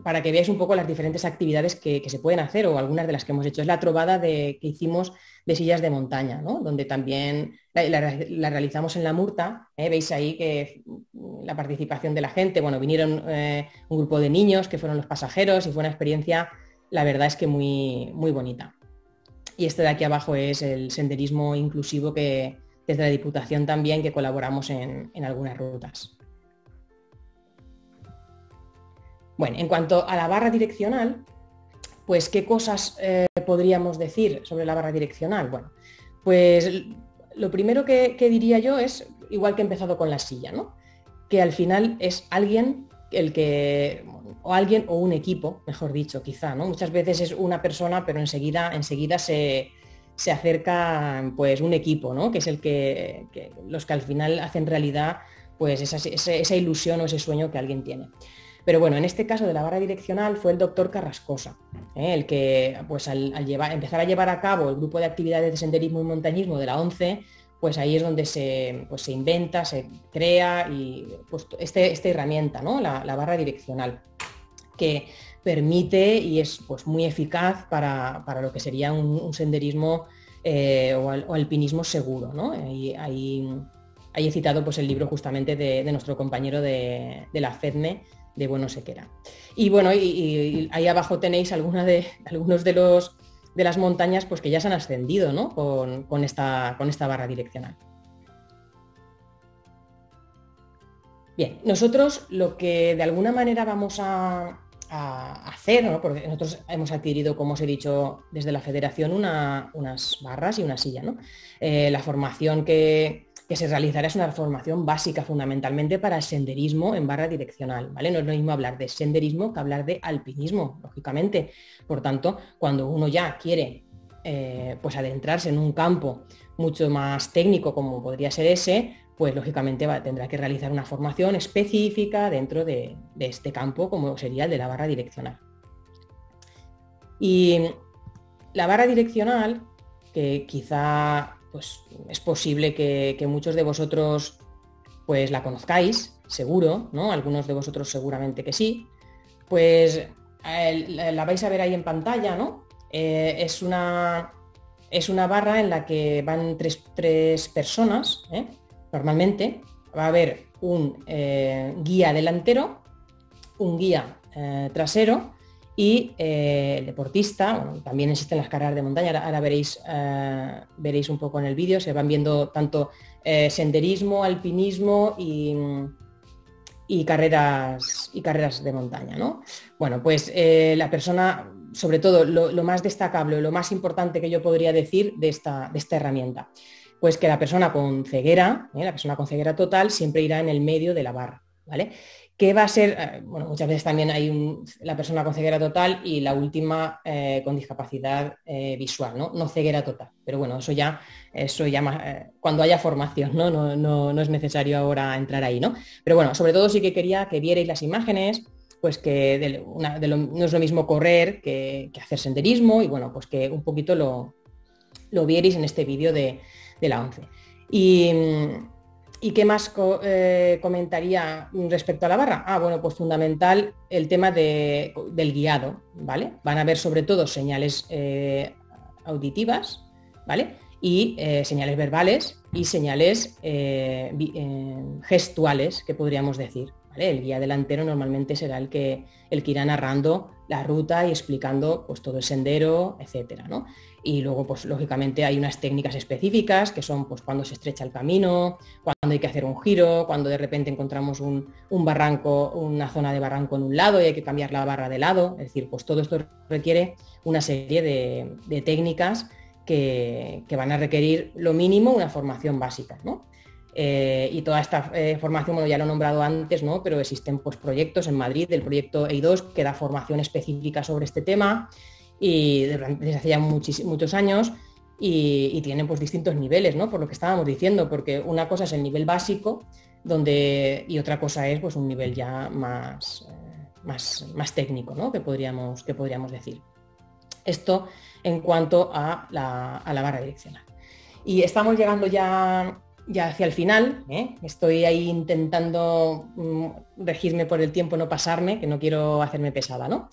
para que veáis un poco las diferentes actividades que se pueden hacer o algunas de las que hemos hecho. Es la trovada que hicimos de sillas de montaña, ¿no? Donde también la realizamos en la Murta. Veis ahí que la participación de la gente, bueno, vinieron un grupo de niños que fueron los pasajeros y fue una experiencia, la verdad es que muy, muy bonita. Y este de aquí abajo es el senderismo inclusivo que desde la Diputación también que colaboramos en algunas rutas. Bueno, en cuanto a la barra direccional, pues ¿qué cosas podríamos decir sobre la barra direccional? Bueno, pues lo primero que diría yo es, igual que he empezado con la silla, ¿no? Que al final es alguien o un equipo, mejor dicho, quizá, ¿no? Muchas veces es una persona, pero enseguida se acerca pues un equipo, ¿no? Que es los que al final hacen realidad pues esa ilusión o ese sueño que alguien tiene. Pero bueno, en este caso de la barra direccional fue el doctor Carrascosa, el que pues al empezar a llevar a cabo el grupo de actividades de senderismo y montañismo de la ONCE, pues ahí es donde se inventa, se crea y pues esta herramienta, ¿no? La barra direccional, que permite y es pues muy eficaz para lo que sería un senderismo o alpinismo seguro, ¿no? Ahí he citado pues el libro justamente de nuestro compañero de la FEDME, de Bueno Sequera. Y bueno, y ahí abajo tenéis algunos de las montañas pues que ya se han ascendido, ¿no? con esta barra direccional. Bien, nosotros lo que de alguna manera vamos a hacer, ¿no? Porque nosotros hemos adquirido, como os he dicho, desde la federación unas barras y una silla, ¿no? La formación que se realizará es una formación básica fundamentalmente para el senderismo en barra direccional, ¿vale? No es lo mismo hablar de senderismo que hablar de alpinismo, lógicamente. Por tanto, cuando uno ya quiere pues adentrarse en un campo mucho más técnico como podría ser ese, pues lógicamente tendrá que realizar una formación específica dentro de este campo como sería el de la barra direccional. Y la barra direccional, que quizá pues, es posible que muchos de vosotros pues la conozcáis, seguro, ¿no? Algunos de vosotros seguramente que sí, pues la vais a ver ahí en pantalla, ¿no? Es una barra en la que van tres personas, normalmente. Va a haber un guía delantero, un guía trasero y el deportista. Bueno, también existen las carreras de montaña, ahora veréis un poco en el vídeo, se van viendo tanto senderismo, alpinismo y carreras de montaña, ¿no? Bueno, pues la persona, sobre todo lo más destacable, lo más importante que yo podría decir de esta herramienta, pues que la persona con ceguera total siempre irá en el medio de la barra, ¿vale? Que va a ser, bueno, muchas veces también hay la persona con ceguera total y la última con discapacidad visual, ¿no? Ceguera total, pero bueno, eso ya más, cuando haya formación, ¿no? No es necesario ahora entrar ahí, ¿no? Pero bueno, sobre todo sí que quería que vierais las imágenes, pues que no es lo mismo correr que hacer senderismo, y bueno, pues que un poquito lo vierais en este vídeo de la ONCE. ¿Y qué más comentaría respecto a la barra? Bueno, pues fundamental el tema del guiado, ¿vale? Van a ver sobre todo señales auditivas, ¿vale? Y señales verbales y señales gestuales, que podríamos decir, ¿vale? El guía delantero normalmente será el que irá narrando la ruta y explicando pues todo el sendero, etcétera, ¿no? Y luego, pues lógicamente hay unas técnicas específicas que son pues cuando se estrecha el camino, cuando hay que hacer un giro, cuando de repente encontramos un barranco, una zona de barranco en un lado y hay que cambiar la barra de lado. Es decir, pues todo esto requiere una serie de técnicas que van a requerir lo mínimo una formación básica, ¿no? Y toda esta formación, bueno, ya lo he nombrado antes, ¿no? Pero existen pues proyectos en Madrid, el proyecto EI2, que da formación específica sobre este tema, y desde hace ya muchos años, y tienen pues distintos niveles, ¿no? Por lo que estábamos diciendo, porque una cosa es el nivel básico, y otra cosa es pues un nivel ya más técnico, ¿no? que podríamos decir. Esto en cuanto a la barra direccional. Y estamos llegando ya hacia el final, ¿eh? Estoy ahí intentando regirme por el tiempo, no pasarme, que no quiero hacerme pesada, ¿no?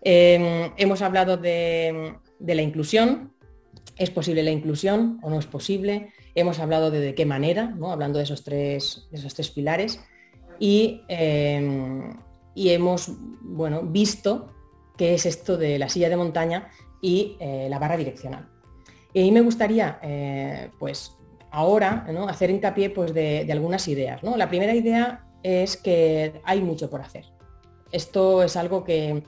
Hemos hablado de la inclusión. ¿Es posible la inclusión o no es posible? Hemos hablado de qué manera, ¿no? Hablando de esos tres pilares, y hemos visto qué es esto de la silla de montaña y la barra direccional. Y a mí me gustaría pues ahora, ¿no? hacer hincapié pues, de algunas ideas, ¿no? La primera idea es que hay mucho por hacer. Esto es algo que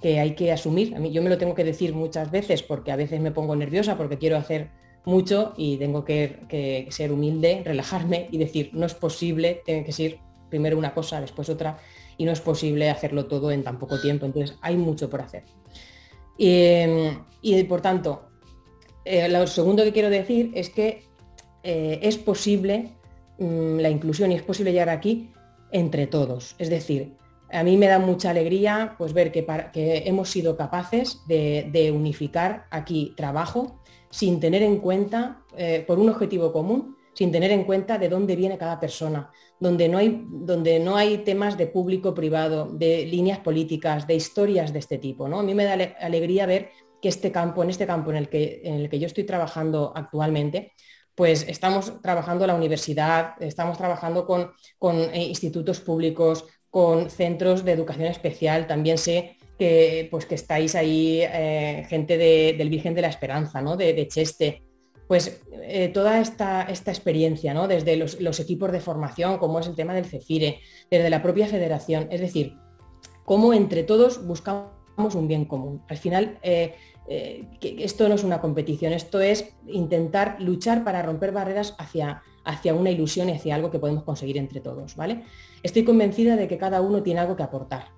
hay que asumir. A mí, yo me lo tengo que decir muchas veces porque a veces me pongo nerviosa porque quiero hacer mucho y tengo que ser humilde, relajarme y decir, no es posible, tiene que ser primero una cosa, después otra, y no es posible hacerlo todo en tan poco tiempo. Entonces hay mucho por hacer. Y por tanto, lo segundo que quiero decir es que es posible la inclusión y es posible llegar aquí entre todos. Es decir, a mí me da mucha alegría pues, ver que hemos sido capaces de unificar aquí trabajo sin tener en cuenta, por un objetivo común, sin tener en cuenta de dónde viene cada persona, donde no hay temas de público-privado, de líneas políticas, de historias de este tipo, ¿no? A mí me da alegría ver que en este campo en el que yo estoy trabajando actualmente, pues estamos trabajando la universidad, estamos trabajando con institutos públicos, con centros de educación especial. También sé que estáis ahí gente del Virgen de la Esperanza, ¿no? de Cheste. Pues toda esta experiencia, ¿no? Desde los equipos de formación, como es el tema del CEFIRE, desde la propia federación, es decir, cómo entre todos buscamos un bien común. Al final, que esto no es una competición, esto es intentar luchar para romper barreras hacia una ilusión y hacia algo que podemos conseguir entre todos, ¿vale? Estoy convencida de que cada uno tiene algo que aportar,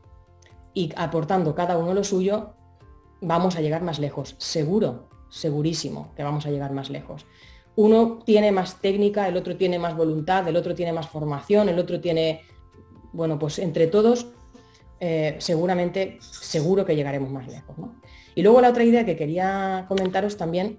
y aportando cada uno lo suyo vamos a llegar más lejos, segurísimo que vamos a llegar más lejos. Uno tiene más técnica, el otro tiene más voluntad, el otro tiene más formación, el otro tiene... Bueno, pues entre todos seguro que llegaremos más lejos, ¿no? Y luego la otra idea que quería comentaros también,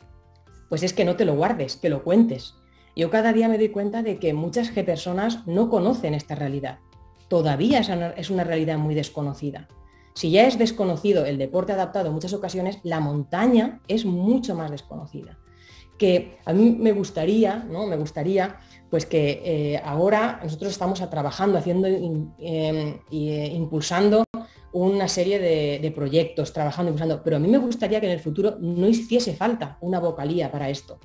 pues es que no te lo guardes, que lo cuentes. Yo cada día me doy cuenta de que muchas personas no conocen esta realidad. Todavía es una realidad muy desconocida. Si ya es desconocido el deporte adaptado en muchas ocasiones, la montaña es mucho más desconocida. Que a mí me gustaría pues que ahora nosotros estamos trabajando, haciendo impulsando una serie de proyectos, impulsando, pero a mí me gustaría que en el futuro no hiciese falta una vocalía para esto.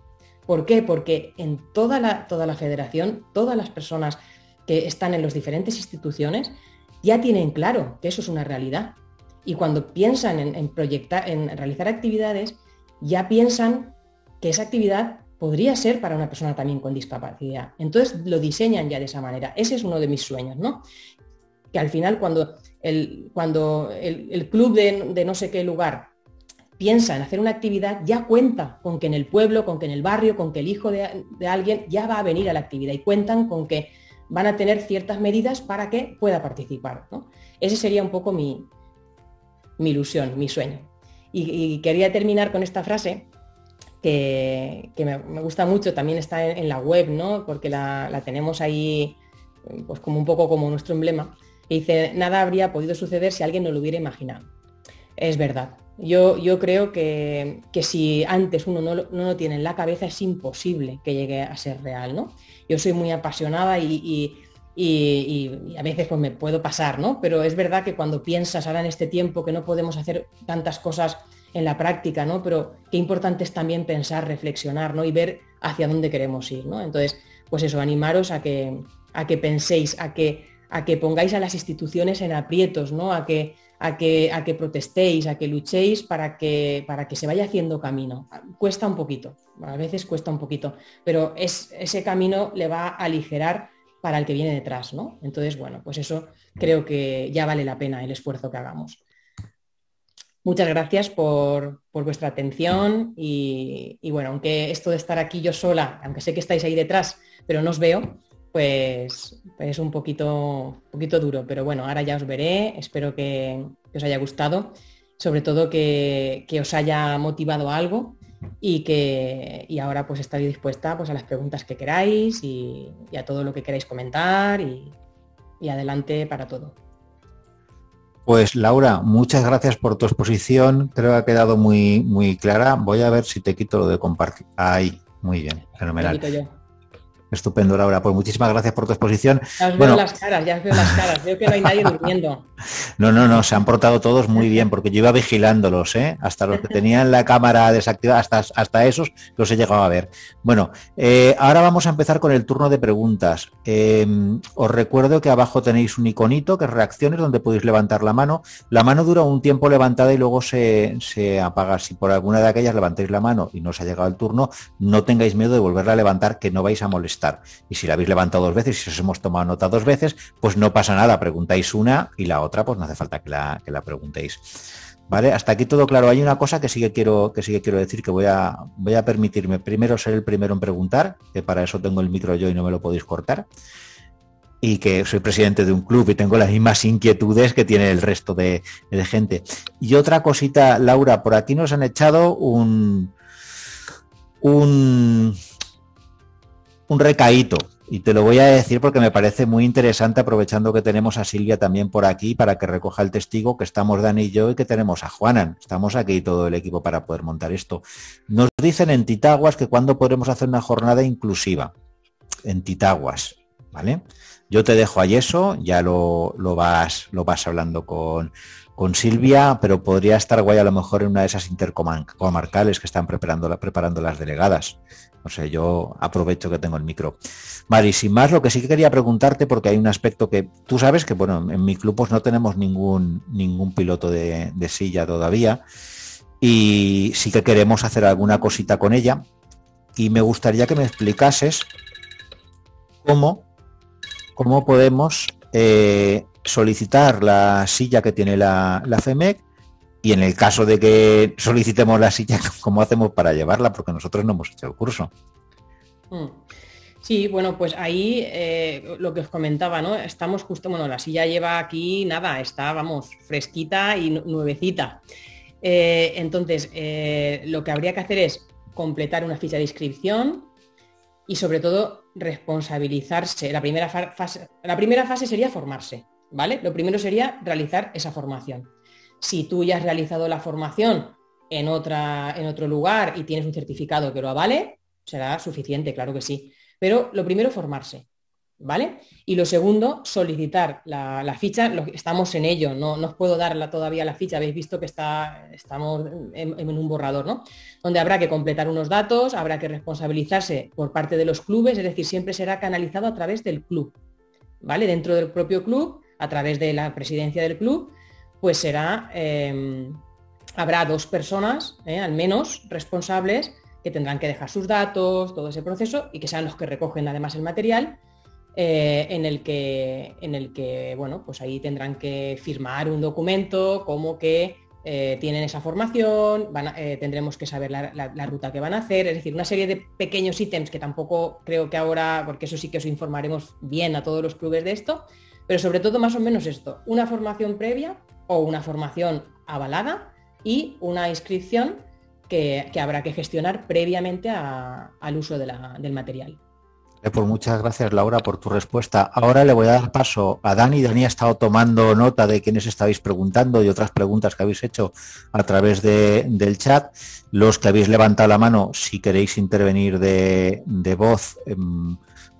¿Por qué? Porque en toda la federación, todas las personas que están en las diferentes instituciones ya tienen claro que eso es una realidad. Y cuando piensan en proyectar, en realizar actividades, ya piensan que esa actividad podría ser para una persona también con discapacidad. Entonces lo diseñan ya de esa manera. Ese es uno de mis sueños, ¿no? Que al final cuando el club de no sé qué lugar piensa en hacer una actividad, ya cuenta con que en el pueblo, con que en el barrio, con que el hijo de alguien ya va a venir a la actividad, y cuentan con que van a tener ciertas medidas para que pueda participar, ¿no? Ese sería un poco mi ilusión, mi sueño. Y quería terminar con esta frase que me gusta mucho, también está en la web, ¿no? Porque la tenemos ahí pues como un poco como nuestro emblema, y dice: nada habría podido suceder si alguien no lo hubiera imaginado. Es verdad. Yo creo que si antes uno no lo tiene en la cabeza, es imposible que llegue a ser real, ¿no? Yo soy muy apasionada y a veces pues me puedo pasar, ¿no? Pero es verdad que cuando piensas ahora en este tiempo que no podemos hacer tantas cosas en la práctica, ¿no? Pero qué importante es también pensar, reflexionar, ¿no? Y ver hacia dónde queremos ir, ¿no? Entonces, pues eso, animaros a que penséis, a que pongáis a las instituciones en aprietos, ¿no? A que protestéis, a que luchéis para que se vaya haciendo camino. Cuesta un poquito, a veces cuesta un poquito, pero ese camino le va a aligerar para el que viene detrás, ¿no? Entonces, bueno, pues eso creo que ya vale la pena el esfuerzo que hagamos. Muchas gracias por vuestra atención y bueno, aunque esto de estar aquí yo sola, aunque sé que estáis ahí detrás, pero no os veo, pues es un poquito duro, pero bueno, ahora ya os veré, espero que os haya gustado, sobre todo que os haya motivado algo y ahora pues estáis dispuesta pues a las preguntas que queráis y a todo lo que queráis comentar y adelante para todo. Pues Laura, muchas gracias por tu exposición, creo que ha quedado muy, muy clara. Voy a ver si te quito lo de compartir. Ahí, muy bien, fenomenal. Estupendo, Laura. Pues muchísimas gracias por tu exposición. Ya os veo las caras, veo que no hay nadie durmiendo. No, se han portado todos muy bien, porque yo iba vigilándolos, hasta los que tenían la cámara desactivada, hasta esos los he llegado a ver. Bueno, ahora vamos a empezar con el turno de preguntas. Os recuerdo que abajo tenéis un iconito que es reacciones, donde podéis levantar la mano. La mano dura un tiempo levantada y luego se apaga. Si por alguna de aquellas levantáis la mano y no os ha llegado el turno, no tengáis miedo de volverla a levantar, que no vais a molestar. Y si la habéis levantado 2 veces y si os hemos tomado nota 2 veces, pues no pasa nada, preguntáis una y la otra pues no hace falta que la preguntéis. ¿Vale? Hasta aquí todo claro. Hay una cosa que sí que quiero decir, que voy a permitirme primero ser el primero en preguntar, que para eso tengo el micro yo y no me lo podéis cortar, y que soy presidente de un club y tengo las mismas inquietudes que tiene el resto de gente. Y otra cosita, Laura, por aquí nos han echado un recaíto, y te lo voy a decir porque me parece muy interesante, aprovechando que tenemos a Silvia también por aquí para que recoja el testigo, que estamos Dani y yo y que tenemos a Juanan. Estamos aquí todo el equipo para poder montar esto. Nos dicen en Titaguas que cuándo podremos hacer una jornada inclusiva en Titaguas, ¿vale? Yo te dejo ahí eso, ya lo vas hablando con Silvia, pero podría estar guay a lo mejor en una de esas intercomarcales que están preparando las delegadas. No sé, yo aprovecho que tengo el micro. Vale, y sin más, lo que sí que quería preguntarte, porque hay un aspecto que tú sabes que, bueno, en mi club pues no tenemos ningún piloto de silla todavía, y sí que queremos hacer alguna cosita con ella, y me gustaría que me explicases cómo podemos solicitar la silla que tiene la FEMEC, y en el caso de que solicitemos la silla, ¿cómo hacemos para llevarla? Porque nosotros no hemos hecho el curso. Sí, bueno, pues ahí lo que os comentaba, ¿no? Estamos justo, bueno, la silla lleva aquí nada, está, vamos, fresquita y nuevecita. Entonces, lo que habría que hacer es completar una ficha de inscripción y sobre todo responsabilizarse. La primera fase sería formarse, ¿vale? Lo primero sería realizar esa formación. Si tú ya has realizado la formación en otro lugar y tienes un certificado que lo avale, será suficiente, claro que sí. Pero lo primero, formarse, ¿vale? Y lo segundo, solicitar la ficha. Estamos en ello, no os puedo dar todavía la ficha, habéis visto que estamos en un borrador, ¿no? Donde habrá que completar unos datos, habrá que responsabilizarse por parte de los clubes, es decir, siempre será canalizado a través del club, ¿vale? Dentro del propio club, a través de la presidencia del club, pues habrá 2 personas, al menos, responsables, que tendrán que dejar sus datos, todo ese proceso, y que sean los que recogen además el material, en el que, bueno, pues ahí tendrán que firmar un documento como que tienen esa formación, tendremos que saber la ruta que van a hacer, es decir, una serie de pequeños ítems que tampoco creo que ahora, porque eso sí que os informaremos bien a todos los clubes de esto, pero sobre todo más o menos esto, una formación previa o una formación avalada y una inscripción que habrá que gestionar previamente al uso del material. Pues muchas gracias, Laura, por tu respuesta. Ahora le voy a dar paso a Dani. Dani ha estado tomando nota de quiénes estabais preguntando y otras preguntas que habéis hecho a través del chat. Los que habéis levantado la mano, si queréis intervenir de voz,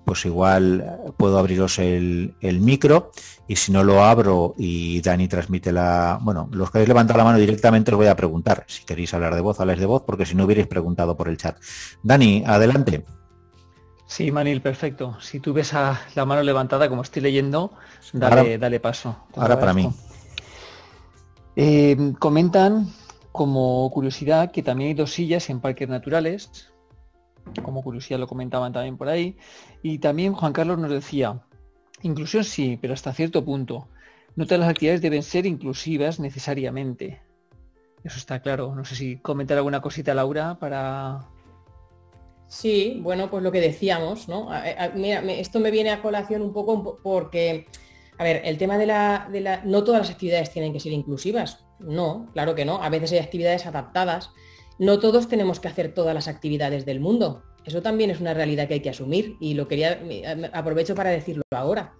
pues igual puedo abriros el micro, y si no lo abro y Dani transmite los que habéis levantado la mano directamente os voy a preguntar. Si queréis hablar de voz, habláis de voz, porque si no hubierais preguntado por el chat. Dani, adelante. Sí, Manil, perfecto. Si tú ves la mano levantada, como estoy leyendo, dale paso. Ahora para mí. Comentan, como curiosidad, que también hay 2 sillas en parques naturales. Como curiosidad lo comentaban también por ahí. Y también Juan Carlos nos decía, inclusión sí, pero hasta cierto punto. No todas las actividades deben ser inclusivas necesariamente. Eso está claro. No sé si comentar alguna cosita, Laura, para... Sí, bueno, pues lo que decíamos, ¿no? Mira, esto me viene a colación un poco porque, a ver, el tema de no todas las actividades tienen que ser inclusivas. No, claro que no. A veces hay actividades adaptadas. No todos tenemos que hacer todas las actividades del mundo. Eso también es una realidad que hay que asumir y aprovecho para decirlo ahora.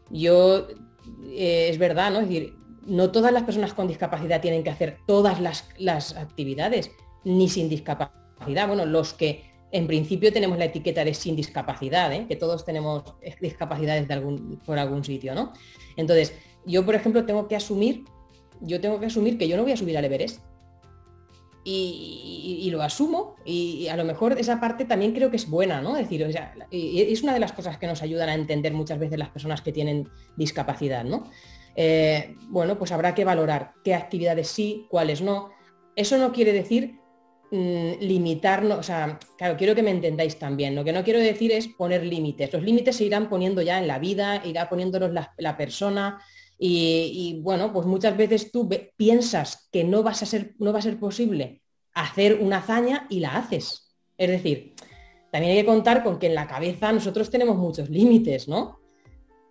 Es verdad, ¿no? Es decir, no todas las personas con discapacidad tienen que hacer todas las actividades, ni sin discapacidad. Bueno, los que en principio tenemos la etiqueta de sin discapacidad, que todos tenemos discapacidades por algún sitio, ¿no? Entonces, yo, por ejemplo, tengo que asumir que yo no voy a subir al Everest. Y lo asumo, y a lo mejor esa parte también creo que es buena, ¿no? Es decir, es una de las cosas que nos ayudan a entender muchas veces las personas que tienen discapacidad, ¿no? Bueno, pues habrá que valorar qué actividades sí, cuáles no. Eso no quiere decir limitarnos, o sea, claro, quiero que me entendáis también. Lo que no quiero decir es poner límites. Los límites se irán poniendo ya en la vida, irá poniéndolos la persona. Y bueno, pues muchas veces tú piensas que no va a ser posible hacer una hazaña y la haces. Es decir, también hay que contar con que en la cabeza nosotros tenemos muchos límites, ¿no?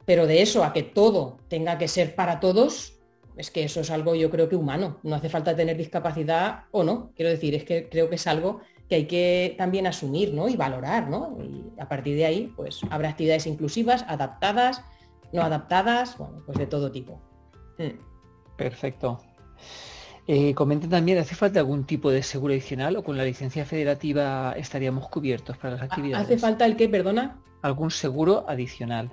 Pero de eso a que todo tenga que ser para todos, es que eso es algo, yo creo que humano. No hace falta tener discapacidad o no. Quiero decir, es que creo que es algo que hay que también asumir, ¿no? Y valorar, ¿no? Y a partir de ahí, pues habrá actividades inclusivas, adaptadas, no adaptadas, bueno, pues de todo tipo. Perfecto. Comenten también, ¿hace falta algún tipo de seguro adicional o con la licencia federativa estaríamos cubiertos para las actividades? ¿Hace falta el qué, perdona? ¿Algún seguro adicional?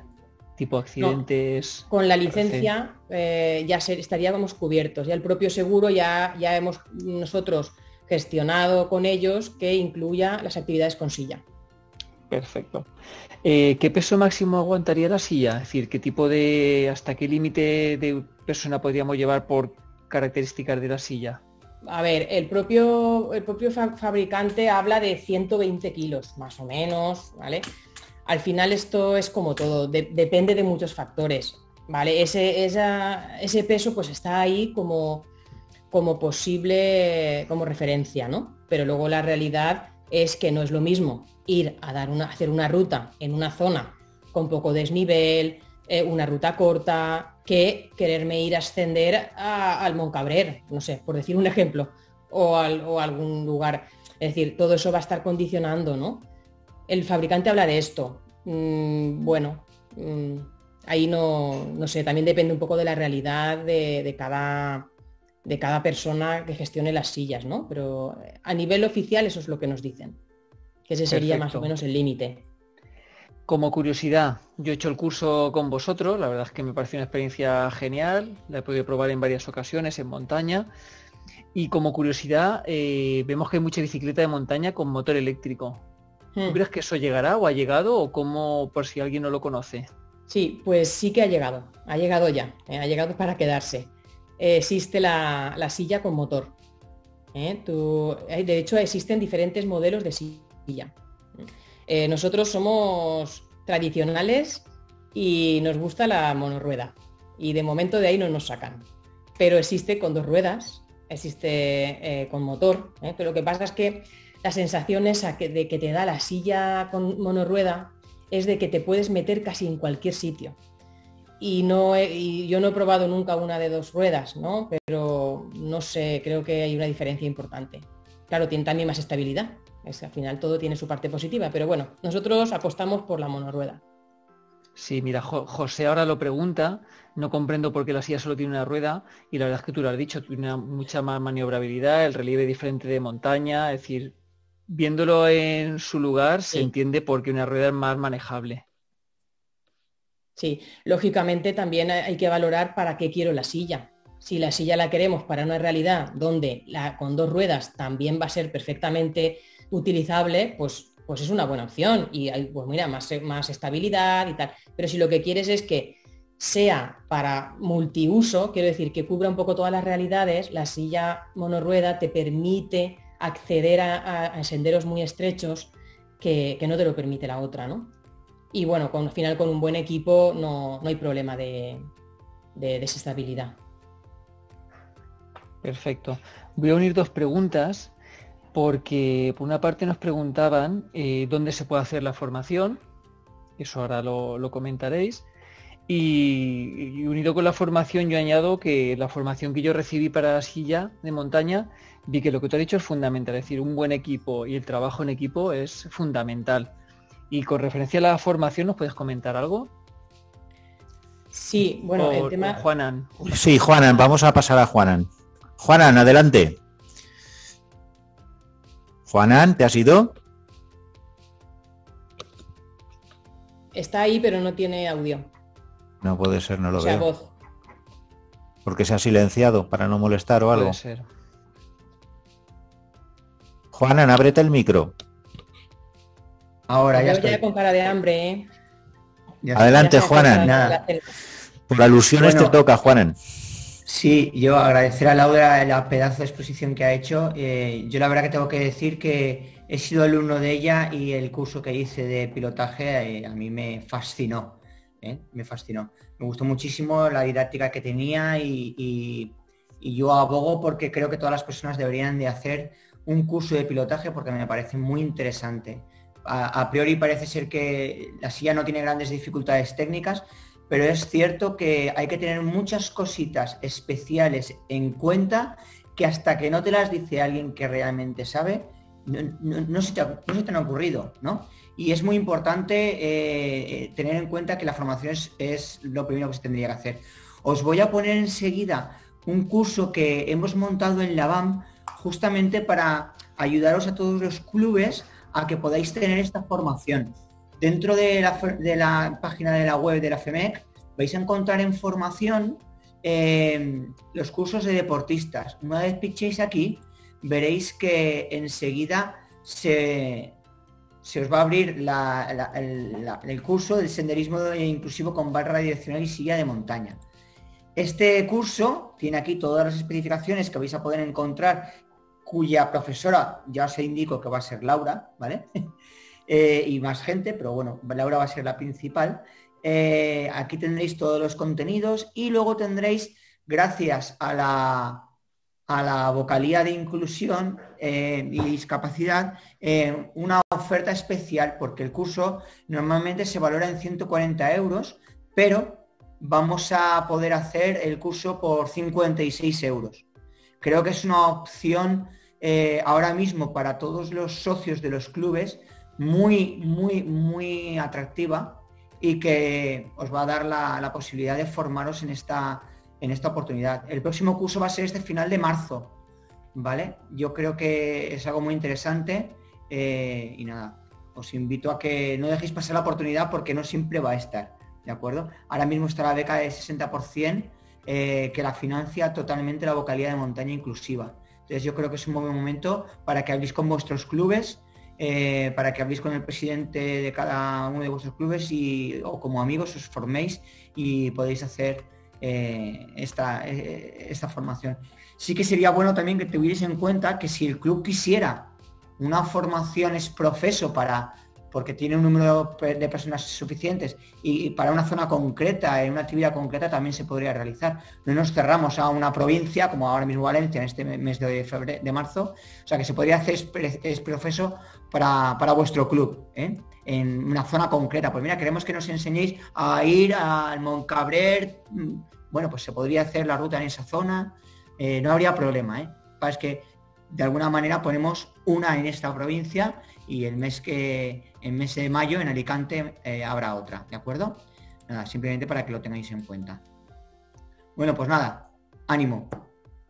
Tipo accidentes... No, con la licencia ya estaríamos cubiertos. Ya el propio seguro ya hemos nosotros gestionado con ellos que incluya las actividades con silla. Perfecto. ¿Qué peso máximo aguantaría la silla? Es decir, hasta qué límite de persona podríamos llevar por características de la silla? A ver, el propio fabricante habla de 120 kilos, más o menos, ¿vale? Al final esto es como todo, depende de muchos factores, ¿vale? Ese peso pues está ahí como posible, como referencia, ¿no? Pero luego la realidad es que no es lo mismo ir a hacer una ruta en una zona con poco desnivel, una ruta corta, que quererme ir a ascender al Moncabrer, no sé, por decir un ejemplo, o algún lugar. Es decir, todo eso va a estar condicionando, ¿no? El fabricante habla de esto. Ahí no sé, también depende un poco de la realidad de cada persona que gestione las sillas, ¿no? Pero a nivel oficial eso es lo que nos dicen, que ese sería más o menos el límite. Como curiosidad, yo he hecho el curso con vosotros, la verdad es que me pareció una experiencia genial, la he podido probar en varias ocasiones en montaña, y como curiosidad vemos que hay mucha bicicleta de montaña con motor eléctrico. ¿Tú crees que eso llegará o ha llegado, o cómo, por si alguien no lo conoce? Sí, pues sí que ha llegado ya, ha llegado para quedarse. Existe la silla con motor. De hecho, existen diferentes modelos de silla. Nosotros somos tradicionales y nos gusta la monorrueda. Y de momento de ahí no nos sacan. Pero existe con 2 ruedas, existe con motor, pero lo que pasa es que la sensación esa de que te da la silla con monorrueda es de que te puedes meter casi en cualquier sitio. Y yo no he probado nunca una de 2 ruedas, ¿no? Pero no sé, creo que hay una diferencia importante. Claro, tiene también más estabilidad. Es que al final todo tiene su parte positiva, pero bueno, nosotros apostamos por la monorrueda. Sí, mira, José ahora lo pregunta, no comprendo por qué la silla solo tiene una rueda y la verdad es que tú lo has dicho, tiene mucha más maniobrabilidad, el relieve diferente de montaña, es decir, viéndolo en su lugar se entiende por qué una rueda es más manejable. Sí, lógicamente también hay que valorar para qué quiero la silla. Si la silla la queremos para una realidad donde con 2 ruedas también va a ser perfectamente utilizable, pues es una buena opción y hay, pues mira, más estabilidad y tal. Pero si lo que quieres es que sea para multiuso, quiero decir, que cubra un poco todas las realidades, la silla monorrueda te permite acceder a senderos muy estrechos que no te lo permite la otra, ¿no? Y bueno, al final con un buen equipo no hay problema de desestabilidad. Perfecto. Voy a unir 2 preguntas porque por una parte nos preguntaban dónde se puede hacer la formación, eso ahora lo comentaréis, y unido con la formación yo añado que la formación que yo recibí para la silla de montaña, vi que lo que tú has dicho es fundamental, es decir, un buen equipo y el trabajo en equipo es fundamental. Y con referencia a la formación, ¿nos puedes comentar algo? Sí, bueno, el tema... Juanan. Sí, Juanan, vamos a pasar a Juanan. Juanan, adelante. Juanan, ¿te has ido? Está ahí, pero no tiene audio. No puede ser, no lo veo. Voz. Porque se ha silenciado para no molestar o algo. Puede ser. Juanan, ábrete el micro. Ahora ya estoy. Ya con cara de hambre, ¿eh? Adelante, Juanan. Nada. Por alusiones Bueno, te toca, Juanan. Sí, yo agradecer a Laura la pedazo de exposición que ha hecho. Yo la verdad que tengo que decir que he sido alumno de ella y el curso que hice de pilotaje a mí me fascinó. Me fascinó. Me gustó muchísimo la didáctica que tenía y yo abogo porque creo que todas las personas deberían de hacer un curso de pilotaje porque me parece muy interesante. A priori parece ser que la silla no tiene grandes dificultades técnicas, pero es cierto que hay que tener muchas cositas especiales en cuenta que hasta que no te las dice alguien que realmente sabe, no se te han ocurrido, ¿no? Y es muy importante tener en cuenta que la formación es lo primero que se tendría que hacer. Os voy a poner enseguida un curso que hemos montado en la BAM justamente para ayudaros a todos los clubes a que podáis tener esta formación. Dentro de la página de la web de la FEMEC vais a encontrar en formación los cursos de deportistas. Una vez pichéis aquí, veréis que enseguida se os va a abrir el curso del senderismo inclusivo con barra direccional y silla de montaña. Este curso tiene aquí todas las especificaciones que vais a poder encontrar, cuya profesora ya os indico que va a ser Laura, ¿vale? Y más gente, pero bueno, Laura va a ser la principal. Aquí tendréis todos los contenidos y luego tendréis, gracias a la vocalía de inclusión y discapacidad, una oferta especial, porque el curso normalmente se valora en 140 euros, pero vamos a poder hacer el curso por 56 euros. Creo que es una opción ahora mismo para todos los socios de los clubes muy, muy, muy atractiva y que os va a dar la posibilidad de formaros en esta oportunidad. El próximo curso va a ser este final de marzo, ¿vale? Yo creo que es algo muy interesante y nada, os invito a que no dejéis pasar la oportunidad porque no siempre va a estar, ¿de acuerdo? Ahora mismo está la beca de 60% que la financia totalmente la vocalía de montaña inclusiva. Entonces yo creo que es un buen momento para que habléis con vuestros clubes, para que habléis con el presidente de cada uno de vuestros clubes o como amigos os forméis y podéis hacer esta formación. Sí que sería bueno también que tuvierais en cuenta que si el club quisiera una formación ex profeso para porque tiene un número de personas suficientes y para una zona concreta, en una actividad concreta también se podría realizar. No nos cerramos a una provincia, como ahora mismo Valencia en este mes de marzo, o sea que se podría hacer exprofeso para vuestro club, en una zona concreta. Pues mira, queremos que nos enseñéis a ir al Montcabrer, bueno, pues se podría hacer la ruta en esa zona, no habría problema, Es que de alguna manera ponemos una en esta provincia y el mes de mayo en Alicante habrá otra, ¿de acuerdo? Nada, simplemente para que lo tengáis en cuenta. Bueno, pues nada, ánimo.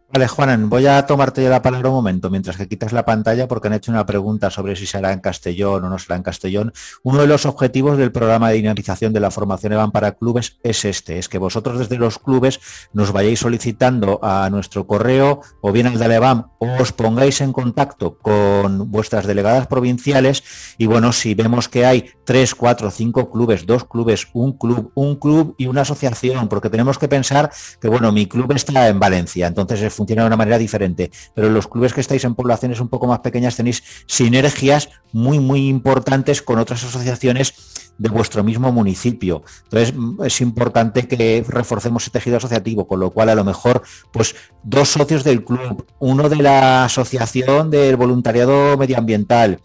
Vale, Juanan, voy a tomarte ya la palabra un momento mientras que quitas la pantalla porque han hecho una pregunta sobre si será en Castellón o no será en Castellón. Uno de los objetivos del programa de dinamización de la formación EBAM para clubes es que vosotros desde los clubes nos vayáis solicitando a nuestro correo o bien al de la EBAM o os pongáis en contacto con vuestras delegadas provinciales y bueno, si vemos que hay 3, 4, 5 clubes, 2 clubes, un club y una asociación, porque tenemos que pensar que bueno, mi club está en Valencia, entonces funciona de una manera diferente, pero los clubes que estáis en poblaciones un poco más pequeñas tenéis sinergias muy importantes con otras asociaciones de vuestro mismo municipio. Entonces es importante que reforcemos ese tejido asociativo, con lo cual a lo mejor pues 2 socios del club, uno de la asociación del voluntariado medioambiental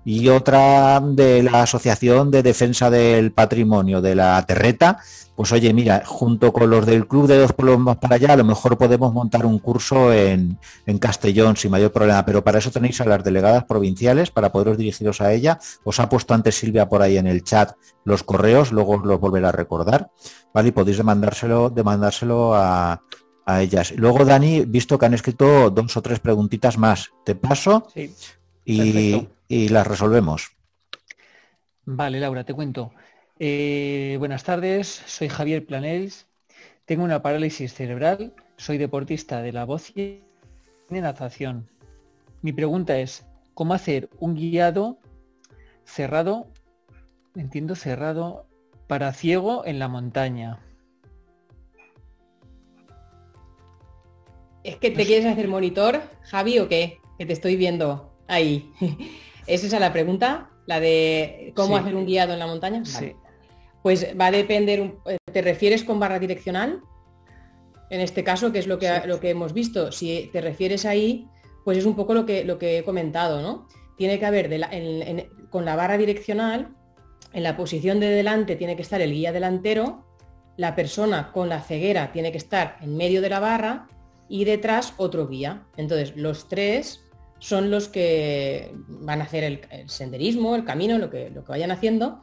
y otra de la Asociación de Defensa del Patrimonio de la Terreta, pues oye, mira, junto con los del club de 2 pueblos más para allá, a lo mejor podemos montar un curso en Castellón sin mayor problema, pero para eso tenéis a las delegadas provinciales para poderos dirigiros a ella. Os ha puesto antes Silvia por ahí en el chat los correos, luego os los volverá a recordar, ¿vale? Y podéis demandárselo a ellas. Luego, Dani, visto que han escrito 2 o 3 preguntitas más, te paso. Sí. Y las resolvemos. Vale, Laura, te cuento. Buenas tardes, soy Javier Planels, tengo una parálisis cerebral, soy deportista de la bocia y de natación. Mi pregunta es, ¿cómo hacer un guiado cerrado para ciego en la montaña? ¿Es que te quieres hacer monitor, Javi, o qué? Que te estoy viendo ahí. ¿Es esa la pregunta? ¿La de cómo hacer un guiado en la montaña? Sí. Vale. Pues va a depender, ¿te refieres con barra direccional? En este caso, que es lo que hemos visto. Si te refieres ahí, pues es un poco lo que he comentado, ¿no? Tiene que haber, con la barra direccional, en la posición de delante tiene que estar el guía delantero, la persona con la ceguera tiene que estar en medio de la barra y detrás otro guía. Entonces, los 3 son los que van a hacer el senderismo, el camino, lo que vayan haciendo.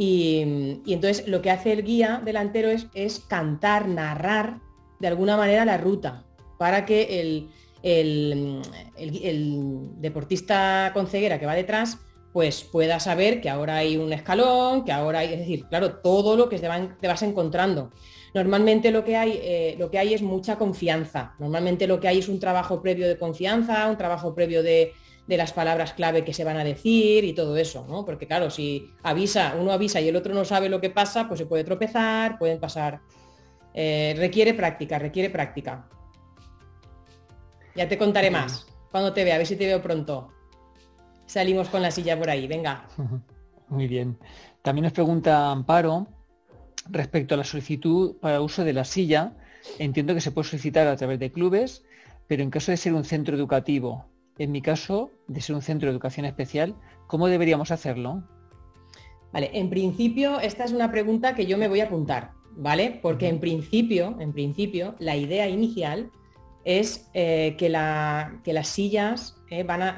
Y entonces lo que hace el guía delantero es cantar, narrar de alguna manera la ruta para que el deportista con ceguera que va detrás pues pueda saber que ahora hay un escalón, que ahora hay, es decir, claro, todo lo que te vas encontrando. Normalmente lo que hay es mucha confianza. Normalmente lo que hay es un trabajo previo de confianza, un trabajo previo de las palabras clave que se van a decir y todo eso, ¿no? Porque claro, si uno avisa y el otro no sabe lo que pasa, pues se puede tropezar, pueden pasar. Requiere práctica. Ya te contaré más cuando te vea, a ver si te veo pronto. Salimos con la silla por ahí, venga. Muy bien. También nos pregunta Amparo respecto a la solicitud para uso de la silla. Entiendo que se puede solicitar a través de clubes, pero en caso de ser un centro educativo, en mi caso, de ser un centro de educación especial, ¿cómo deberíamos hacerlo? Vale, en principio, esta es una pregunta que yo me voy a apuntar, ¿vale? Porque en principio, la idea inicial es que las sillas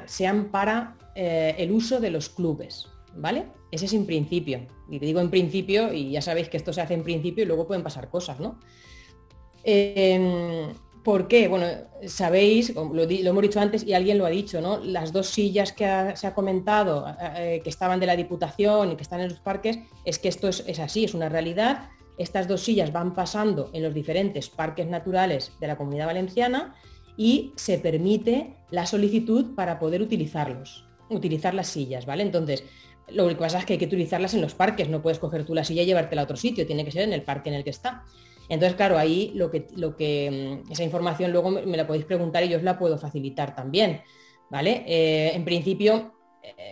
sean para el uso de los clubes, ¿vale? Ese es en principio. Y te digo en principio, y ya sabéis que esto se hace en principio y luego pueden pasar cosas, ¿no? ¿Por qué? Bueno, sabéis, lo hemos dicho antes y alguien lo ha dicho, ¿no? Las 2 sillas que se ha comentado, que estaban de la Diputación y que están en los parques, es que esto es así, es una realidad. Estas 2 sillas van pasando en los diferentes parques naturales de la Comunidad Valenciana y se permite la solicitud para poder utilizar las sillas, ¿vale? Entonces, lo que pasa es que hay que utilizarlas en los parques, no puedes coger tú la silla y llevártela a otro sitio, tiene que ser en el parque en el que está. Entonces, claro, ahí esa información luego me la podéis preguntar y yo os la puedo facilitar también, ¿vale? En principio,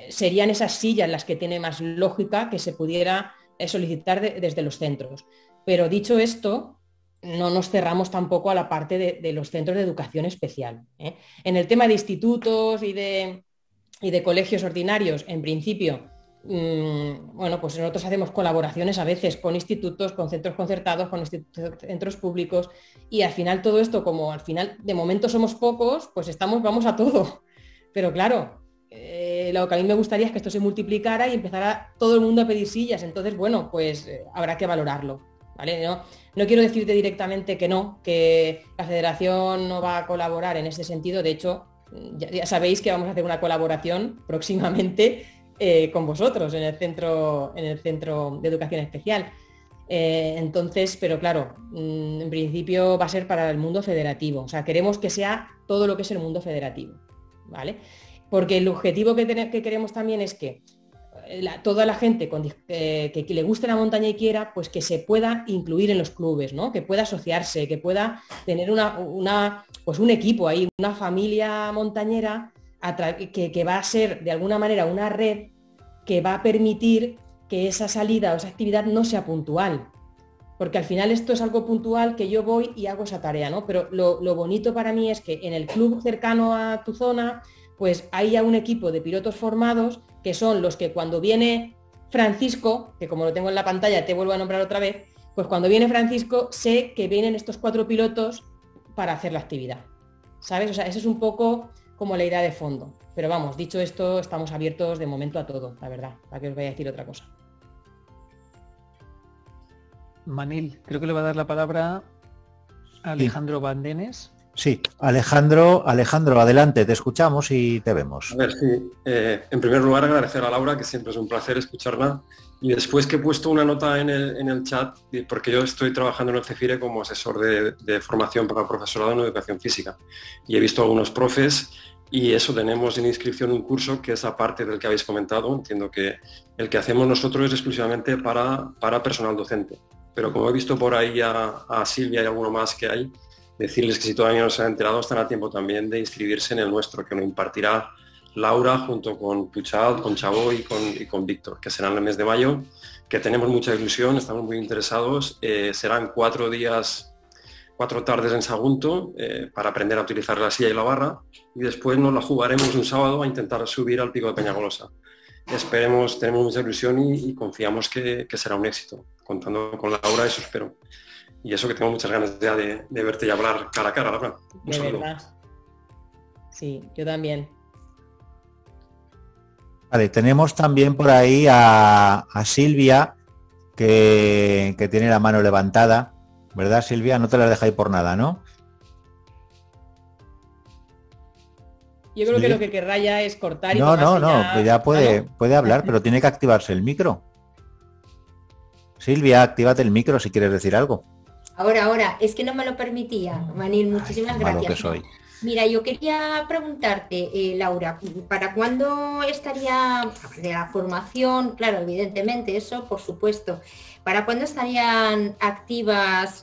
serían esas sillas las que tiene más lógica que se pudiera solicitar desde los centros. Pero dicho esto, no nos cerramos tampoco a la parte de los centros de educación especial. En el tema de institutos y de colegios ordinarios, en principio, bueno, pues nosotros hacemos colaboraciones a veces con institutos, con centros concertados, con centros públicos, y al final todo esto, como al final de momento somos pocos, pues vamos a todo. Pero claro, lo que a mí me gustaría es que esto se multiplicara y empezara todo el mundo a pedir sillas. Entonces, bueno, pues habrá que valorarlo, ¿vale? No quiero decirte directamente que no, que la federación no va a colaborar en ese sentido. De hecho, ya sabéis que vamos a hacer una colaboración próximamente con vosotros en el centro de educación especial. Entonces, pero claro, en principio va a ser para el mundo federativo. O sea, queremos que sea todo lo que es el mundo federativo, ¿vale? Porque el objetivo que queremos también es que toda la gente que le guste la montaña y quiera, pues que se pueda incluir en los clubes, ¿no? Que pueda asociarse, que pueda tener pues un equipo ahí, una familia montañera que va a ser de alguna manera una red que va a permitir que esa salida o esa actividad no sea puntual. Porque al final esto es algo puntual que yo voy y hago esa tarea, ¿no? Pero lo bonito para mí es que en el club cercano a tu zona, pues hay ya un equipo de pilotos formados que son los que cuando viene Francisco, que como lo tengo en la pantalla te vuelvo a nombrar otra vez, pues cuando viene Francisco sé que vienen estos 4 pilotos para hacer la actividad, ¿sabes? O sea, esa es un poco como la idea de fondo. Pero vamos, dicho esto, estamos abiertos de momento a todo, la verdad, para que os vaya a decir otra cosa. Manil, creo que le va a dar la palabra a Alejandro Bandenes. Sí, Alejandro, adelante, te escuchamos y te vemos. A ver, sí. En primer lugar, agradecer a Laura, que siempre es un placer escucharla. Y después que he puesto una nota en el chat, porque yo estoy trabajando en el CEFIRE como asesor de formación para profesorado en educación física. Y he visto algunos profes y eso, tenemos en inscripción un curso que es aparte del que habéis comentado. Entiendo que el que hacemos nosotros es exclusivamente para personal docente. Pero como he visto por ahí a Silvia y alguno más que hay, decirles que si todavía no se han enterado están a tiempo también de inscribirse en el nuestro, que lo impartirá Laura junto con Puchal, con Chavo y con Víctor, que será en el mes de mayo, que tenemos mucha ilusión, estamos muy interesados. Serán 4 días, 4 tardes en Sagunto para aprender a utilizar la silla y la barra, y después nos la jugaremos un sábado a intentar subir al pico de Peñagolosa. Esperemos, tenemos mucha ilusión y confiamos que será un éxito. Contando con Laura, eso espero. Y eso, que tengo muchas ganas ya de verte y hablar cara a cara, Laura. Un saludo. Verdad. Sí, yo también. Vale, tenemos también por ahí a Silvia, que tiene la mano levantada, ¿verdad, Silvia? No te la dejáis por nada, ¿no? Yo creo que lo que querrá ya es cortar y no, pues ya puede hablar, pero tiene que activarse el micro. Silvia, actívate el micro si quieres decir algo. Ahora, es que no me lo permitía, Manil, muchísimas gracias. Que soy. Mira, yo quería preguntarte, Laura, ¿para cuándo estaría de la formación? Claro, evidentemente, eso por supuesto. ¿Para cuándo estarían activas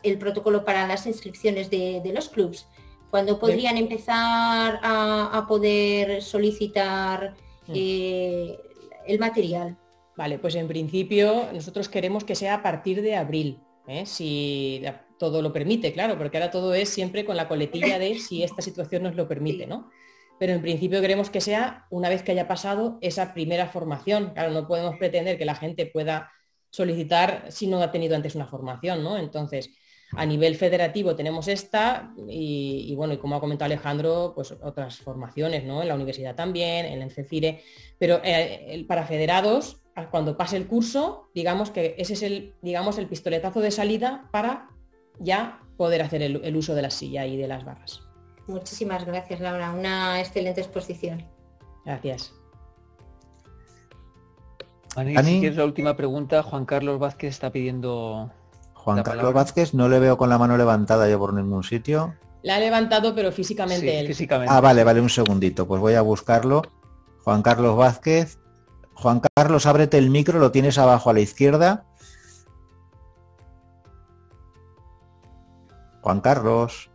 el protocolo para las inscripciones de los clubs? ¿Cuándo podrían empezar a poder solicitar el material? Vale, pues en principio nosotros queremos que sea a partir de abril. Si todo lo permite, claro, porque ahora todo es siempre con la coletilla de si esta situación nos lo permite, ¿no? Pero en principio queremos que sea una vez que haya pasado esa primera formación. Claro, no podemos pretender que la gente pueda solicitar si no ha tenido antes una formación, ¿no? Entonces, a nivel federativo tenemos esta y bueno, y como ha comentado Alejandro, pues otras formaciones, ¿no? En la universidad también, en el CEFIRE, pero para federados, cuando pase el curso, digamos que ese es el pistoletazo de salida para ya poder hacer el uso de la silla y de las barras. Muchísimas gracias, Laura. Una excelente exposición. Gracias. Ani, si quieres la última pregunta, Juan Carlos Vázquez está pidiendo... Juan Carlos Vázquez, no le veo con la mano levantada yo por ningún sitio. La ha levantado, pero físicamente sí, él. Físicamente. Vale, un segundito, pues voy a buscarlo. Juan Carlos Vázquez. Juan Carlos, ábrete el micro, lo tienes abajo a la izquierda. Juan Carlos,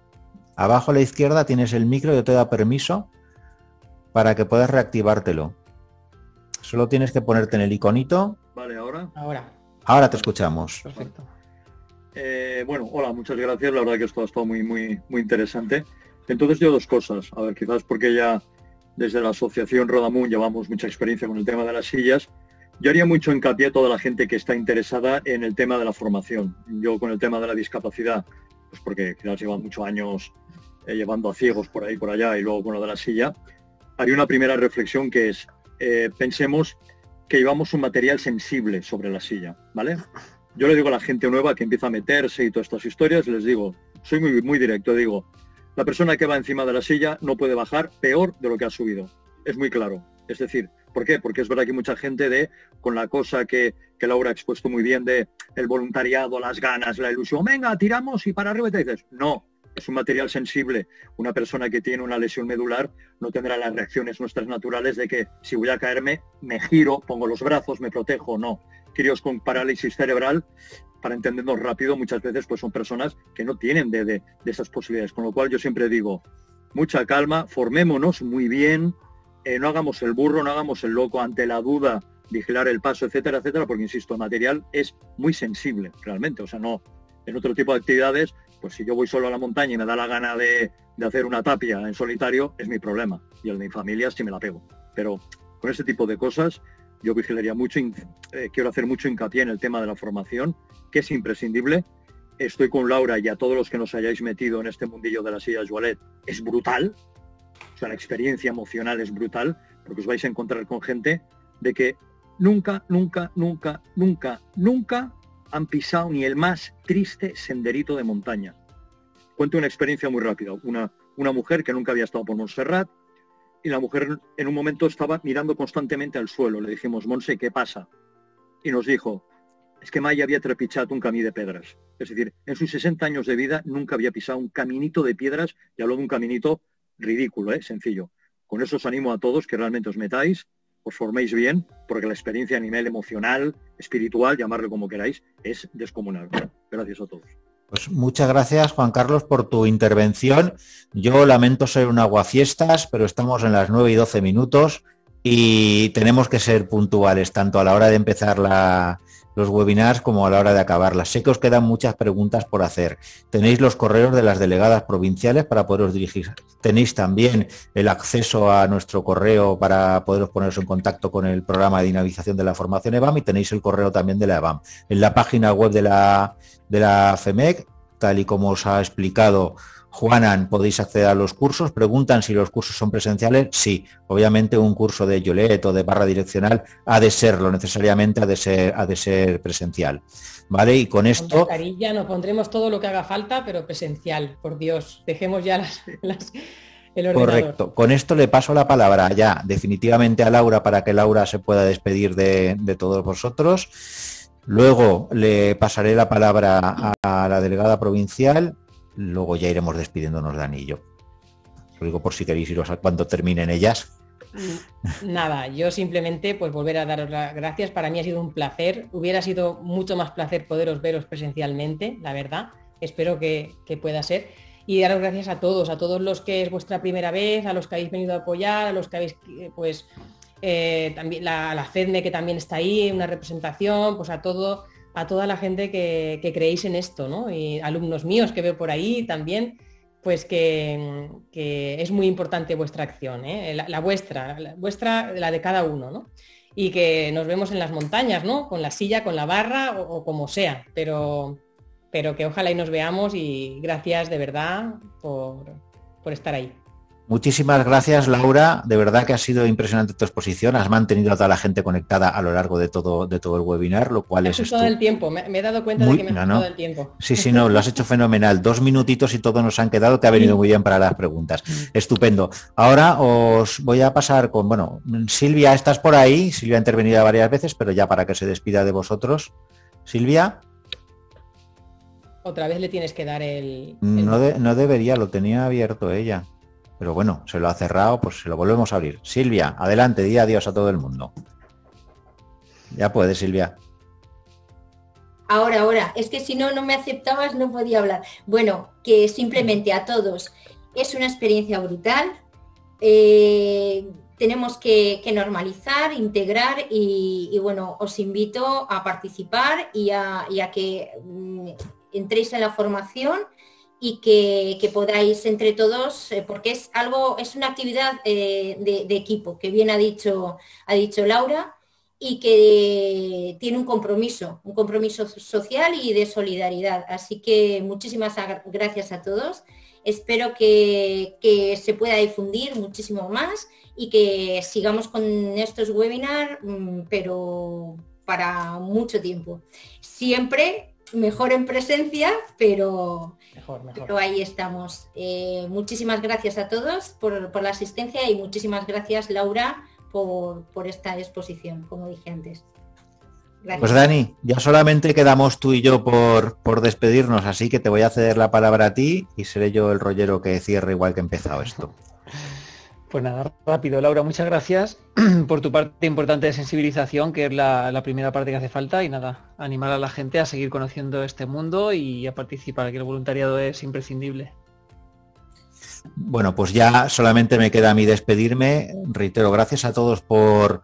abajo a la izquierda tienes el micro, yo te doy permiso para que puedas reactivártelo. Solo tienes que ponerte en el iconito. Vale, ¿ahora? Ahora te escuchamos. Perfecto. Bueno, hola, muchas gracias. La verdad que esto ha estado muy interesante. Entonces yo dos cosas. A ver, quizás porque ya desde la asociación Rodamun llevamos mucha experiencia con el tema de las sillas. Yo haría mucho hincapié a toda la gente que está interesada en el tema de la formación. Yo con el tema de la discapacidad, pues porque quizás lleva muchos años llevando a ciegos por ahí, por allá, y luego con lo de la silla, haría una primera reflexión que es, pensemos que llevamos un material sensible sobre la silla, ¿vale? Yo le digo a la gente nueva que empieza a meterse y todas estas historias, les digo, soy muy directo, digo, la persona que va encima de la silla no puede bajar peor de lo que ha subido. Es muy claro. Es decir, ¿por qué? Porque es verdad que mucha gente con la cosa que Laura ha expuesto muy bien de el voluntariado, las ganas, la ilusión, venga, tiramos y para arriba y te dices, no, es un material sensible. Una persona que tiene una lesión medular no tendrá las reacciones nuestras naturales de que si voy a caerme, me giro, pongo los brazos, me protejo, no. Críos con parálisis cerebral, para entendernos rápido, muchas veces pues son personas que no tienen de esas posibilidades. Con lo cual yo siempre digo, mucha calma, formémonos muy bien, no hagamos el burro, no hagamos el loco ante la duda, vigilar el paso, etcétera, etcétera, porque insisto, el material es muy sensible realmente. O sea, no, en otro tipo de actividades, pues si yo voy solo a la montaña y me da la gana de hacer una tapia en solitario, es mi problema. Y el de mi familia si me la pego. Pero con ese tipo de cosas yo vigilaría mucho, quiero hacer mucho hincapié en el tema de la formación, que es imprescindible. Estoy con Laura y a todos los que nos hayáis metido en este mundillo de la silla Joalet, es brutal. O sea, la experiencia emocional es brutal, porque os vais a encontrar con gente de que nunca han pisado ni el más triste senderito de montaña. Cuento una experiencia muy rápida. Una mujer que nunca había estado por Montserrat, y la mujer en un momento estaba mirando constantemente al suelo. Le dijimos, Montse, ¿qué pasa? Y nos dijo, es que mai havia trepitjat un camí de pedres. Es decir, en sus 60 años de vida nunca había pisado un caminito de piedras, y habló de un caminito ridículo, sencillo. Con eso os animo a todos que realmente os metáis, os forméis bien, porque la experiencia a nivel emocional, espiritual, llamarlo como queráis, es descomunal. Gracias a todos. Pues muchas gracias, Juan Carlos, por tu intervención. Yo lamento ser un aguafiestas, pero estamos en las 9:12 y tenemos que ser puntuales, tanto a la hora de empezar los webinars como a la hora de acabarlas. Sé que os quedan muchas preguntas por hacer. Tenéis los correos de las delegadas provinciales para poderos dirigir. Tenéis también el acceso a nuestro correo para poderos poneros en contacto con el programa de dinamización de la formación EBAM, y tenéis el correo también de la EBAM. En la página web de la FEMEC, tal y como os ha explicado Juanan, podéis acceder a los cursos. Preguntan si los cursos son presenciales. Sí, obviamente un curso de Jolet o de barra direccional ha de serlo, necesariamente ha de ser presencial, ¿vale? Y con esto... Con mascarilla nos pondremos todo lo que haga falta, pero presencial, por Dios, dejemos ya el ordenador. Correcto. Con esto le paso la palabra ya definitivamente a Laura para que Laura se pueda despedir de todos vosotros. Luego le pasaré la palabra a la delegada provincial. Luego ya iremos despidiéndonos, Dani y yo. Lo digo por si queréis iros a cuando terminen ellas. Nada, yo simplemente pues volver a daros las gracias. Para mí ha sido un placer. Hubiera sido mucho más placer poderos veros presencialmente, la verdad. Espero que pueda ser. Y daros gracias a todos los que es vuestra primera vez, a los que habéis venido a apoyar, a los que habéis pues también la FEDME, que también está ahí, una representación, pues a toda la gente que creéis en esto, ¿no? Y alumnos míos que veo por ahí también, pues que es muy importante vuestra acción, la vuestra, la de cada uno, ¿no? Y que nos vemos en las montañas, ¿no? Con la silla, con la barra o como sea, pero que ojalá y nos veamos, y gracias de verdad por estar ahí. Muchísimas gracias, Laura. De verdad que ha sido impresionante tu exposición. Has mantenido a toda la gente conectada a lo largo de todo el webinar, lo cual es el tiempo. Me he dado cuenta de que me ha ajustado el tiempo. Sí, no, lo has hecho fenomenal. 2 minutitos y todo nos han quedado. Te ha venido muy bien para las preguntas. Estupendo. Ahora os voy a pasar con, Silvia, estás por ahí. Silvia ha intervenido varias veces, pero ya para que se despida de vosotros. Silvia. Otra vez le tienes que dar No debería, lo tenía abierto ella. Pero bueno, se lo ha cerrado, pues se lo volvemos a abrir. Silvia, adelante, di adiós a todo el mundo. Ya puedes, Silvia. Ahora. Es que si no me aceptabas, no podía hablar. Bueno, que simplemente a todos es una experiencia brutal. tenemos que normalizar, integrar y bueno, os invito a participar y a que entréis en la formación y que podáis entre todos, porque es una actividad de equipo, que bien ha dicho Laura, y que tiene un compromiso social y de solidaridad. Así que muchísimas gracias a todos. Espero que se pueda difundir muchísimo más y que sigamos con estos webinars, pero para mucho tiempo. Siempre mejor en presencia, pero ahí estamos. Muchísimas gracias a todos por la asistencia y muchísimas gracias, Laura, por esta exposición, como dije antes. Gracias. Pues Dani, ya solamente quedamos tú y yo por despedirnos, así que te voy a ceder la palabra a ti y seré yo el rollero que cierre igual que he empezado esto. Pues nada, rápido, Laura, muchas gracias por tu parte importante de sensibilización, que es la primera parte que hace falta, y nada, animar a la gente a seguir conociendo este mundo y a participar, que el voluntariado es imprescindible. Bueno, pues ya solamente me queda a mí despedirme. Reitero, gracias a todos por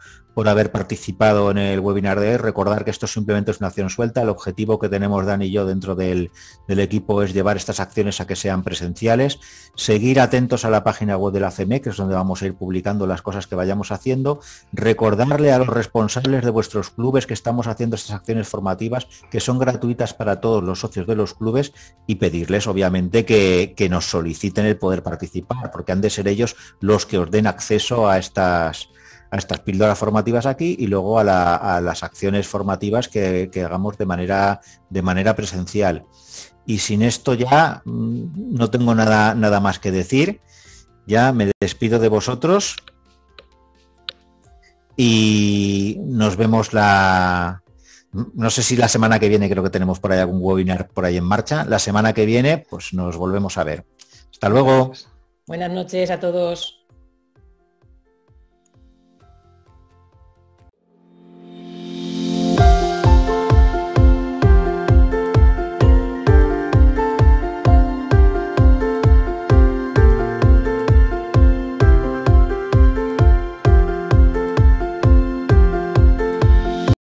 haber participado en el webinar de hoy. Recordar que esto simplemente es una acción suelta. El objetivo que tenemos Dani y yo dentro del equipo es llevar estas acciones a que sean presenciales. Seguir atentos a la página web de la CEMEC, que es donde vamos a ir publicando las cosas que vayamos haciendo. Recordarle a los responsables de vuestros clubes que estamos haciendo estas acciones formativas, que son gratuitas para todos los socios de los clubes, y pedirles, obviamente, que nos soliciten el poder participar, porque han de ser ellos los que os den acceso a estas píldoras formativas aquí y luego a las acciones formativas que hagamos de manera presencial. Y sin esto ya no tengo nada más que decir. Ya me despido de vosotros y nos vemos no sé si la semana que viene, creo que tenemos por ahí algún webinar por ahí en marcha. La semana que viene pues nos volvemos a ver. Hasta luego. Buenas noches a todos.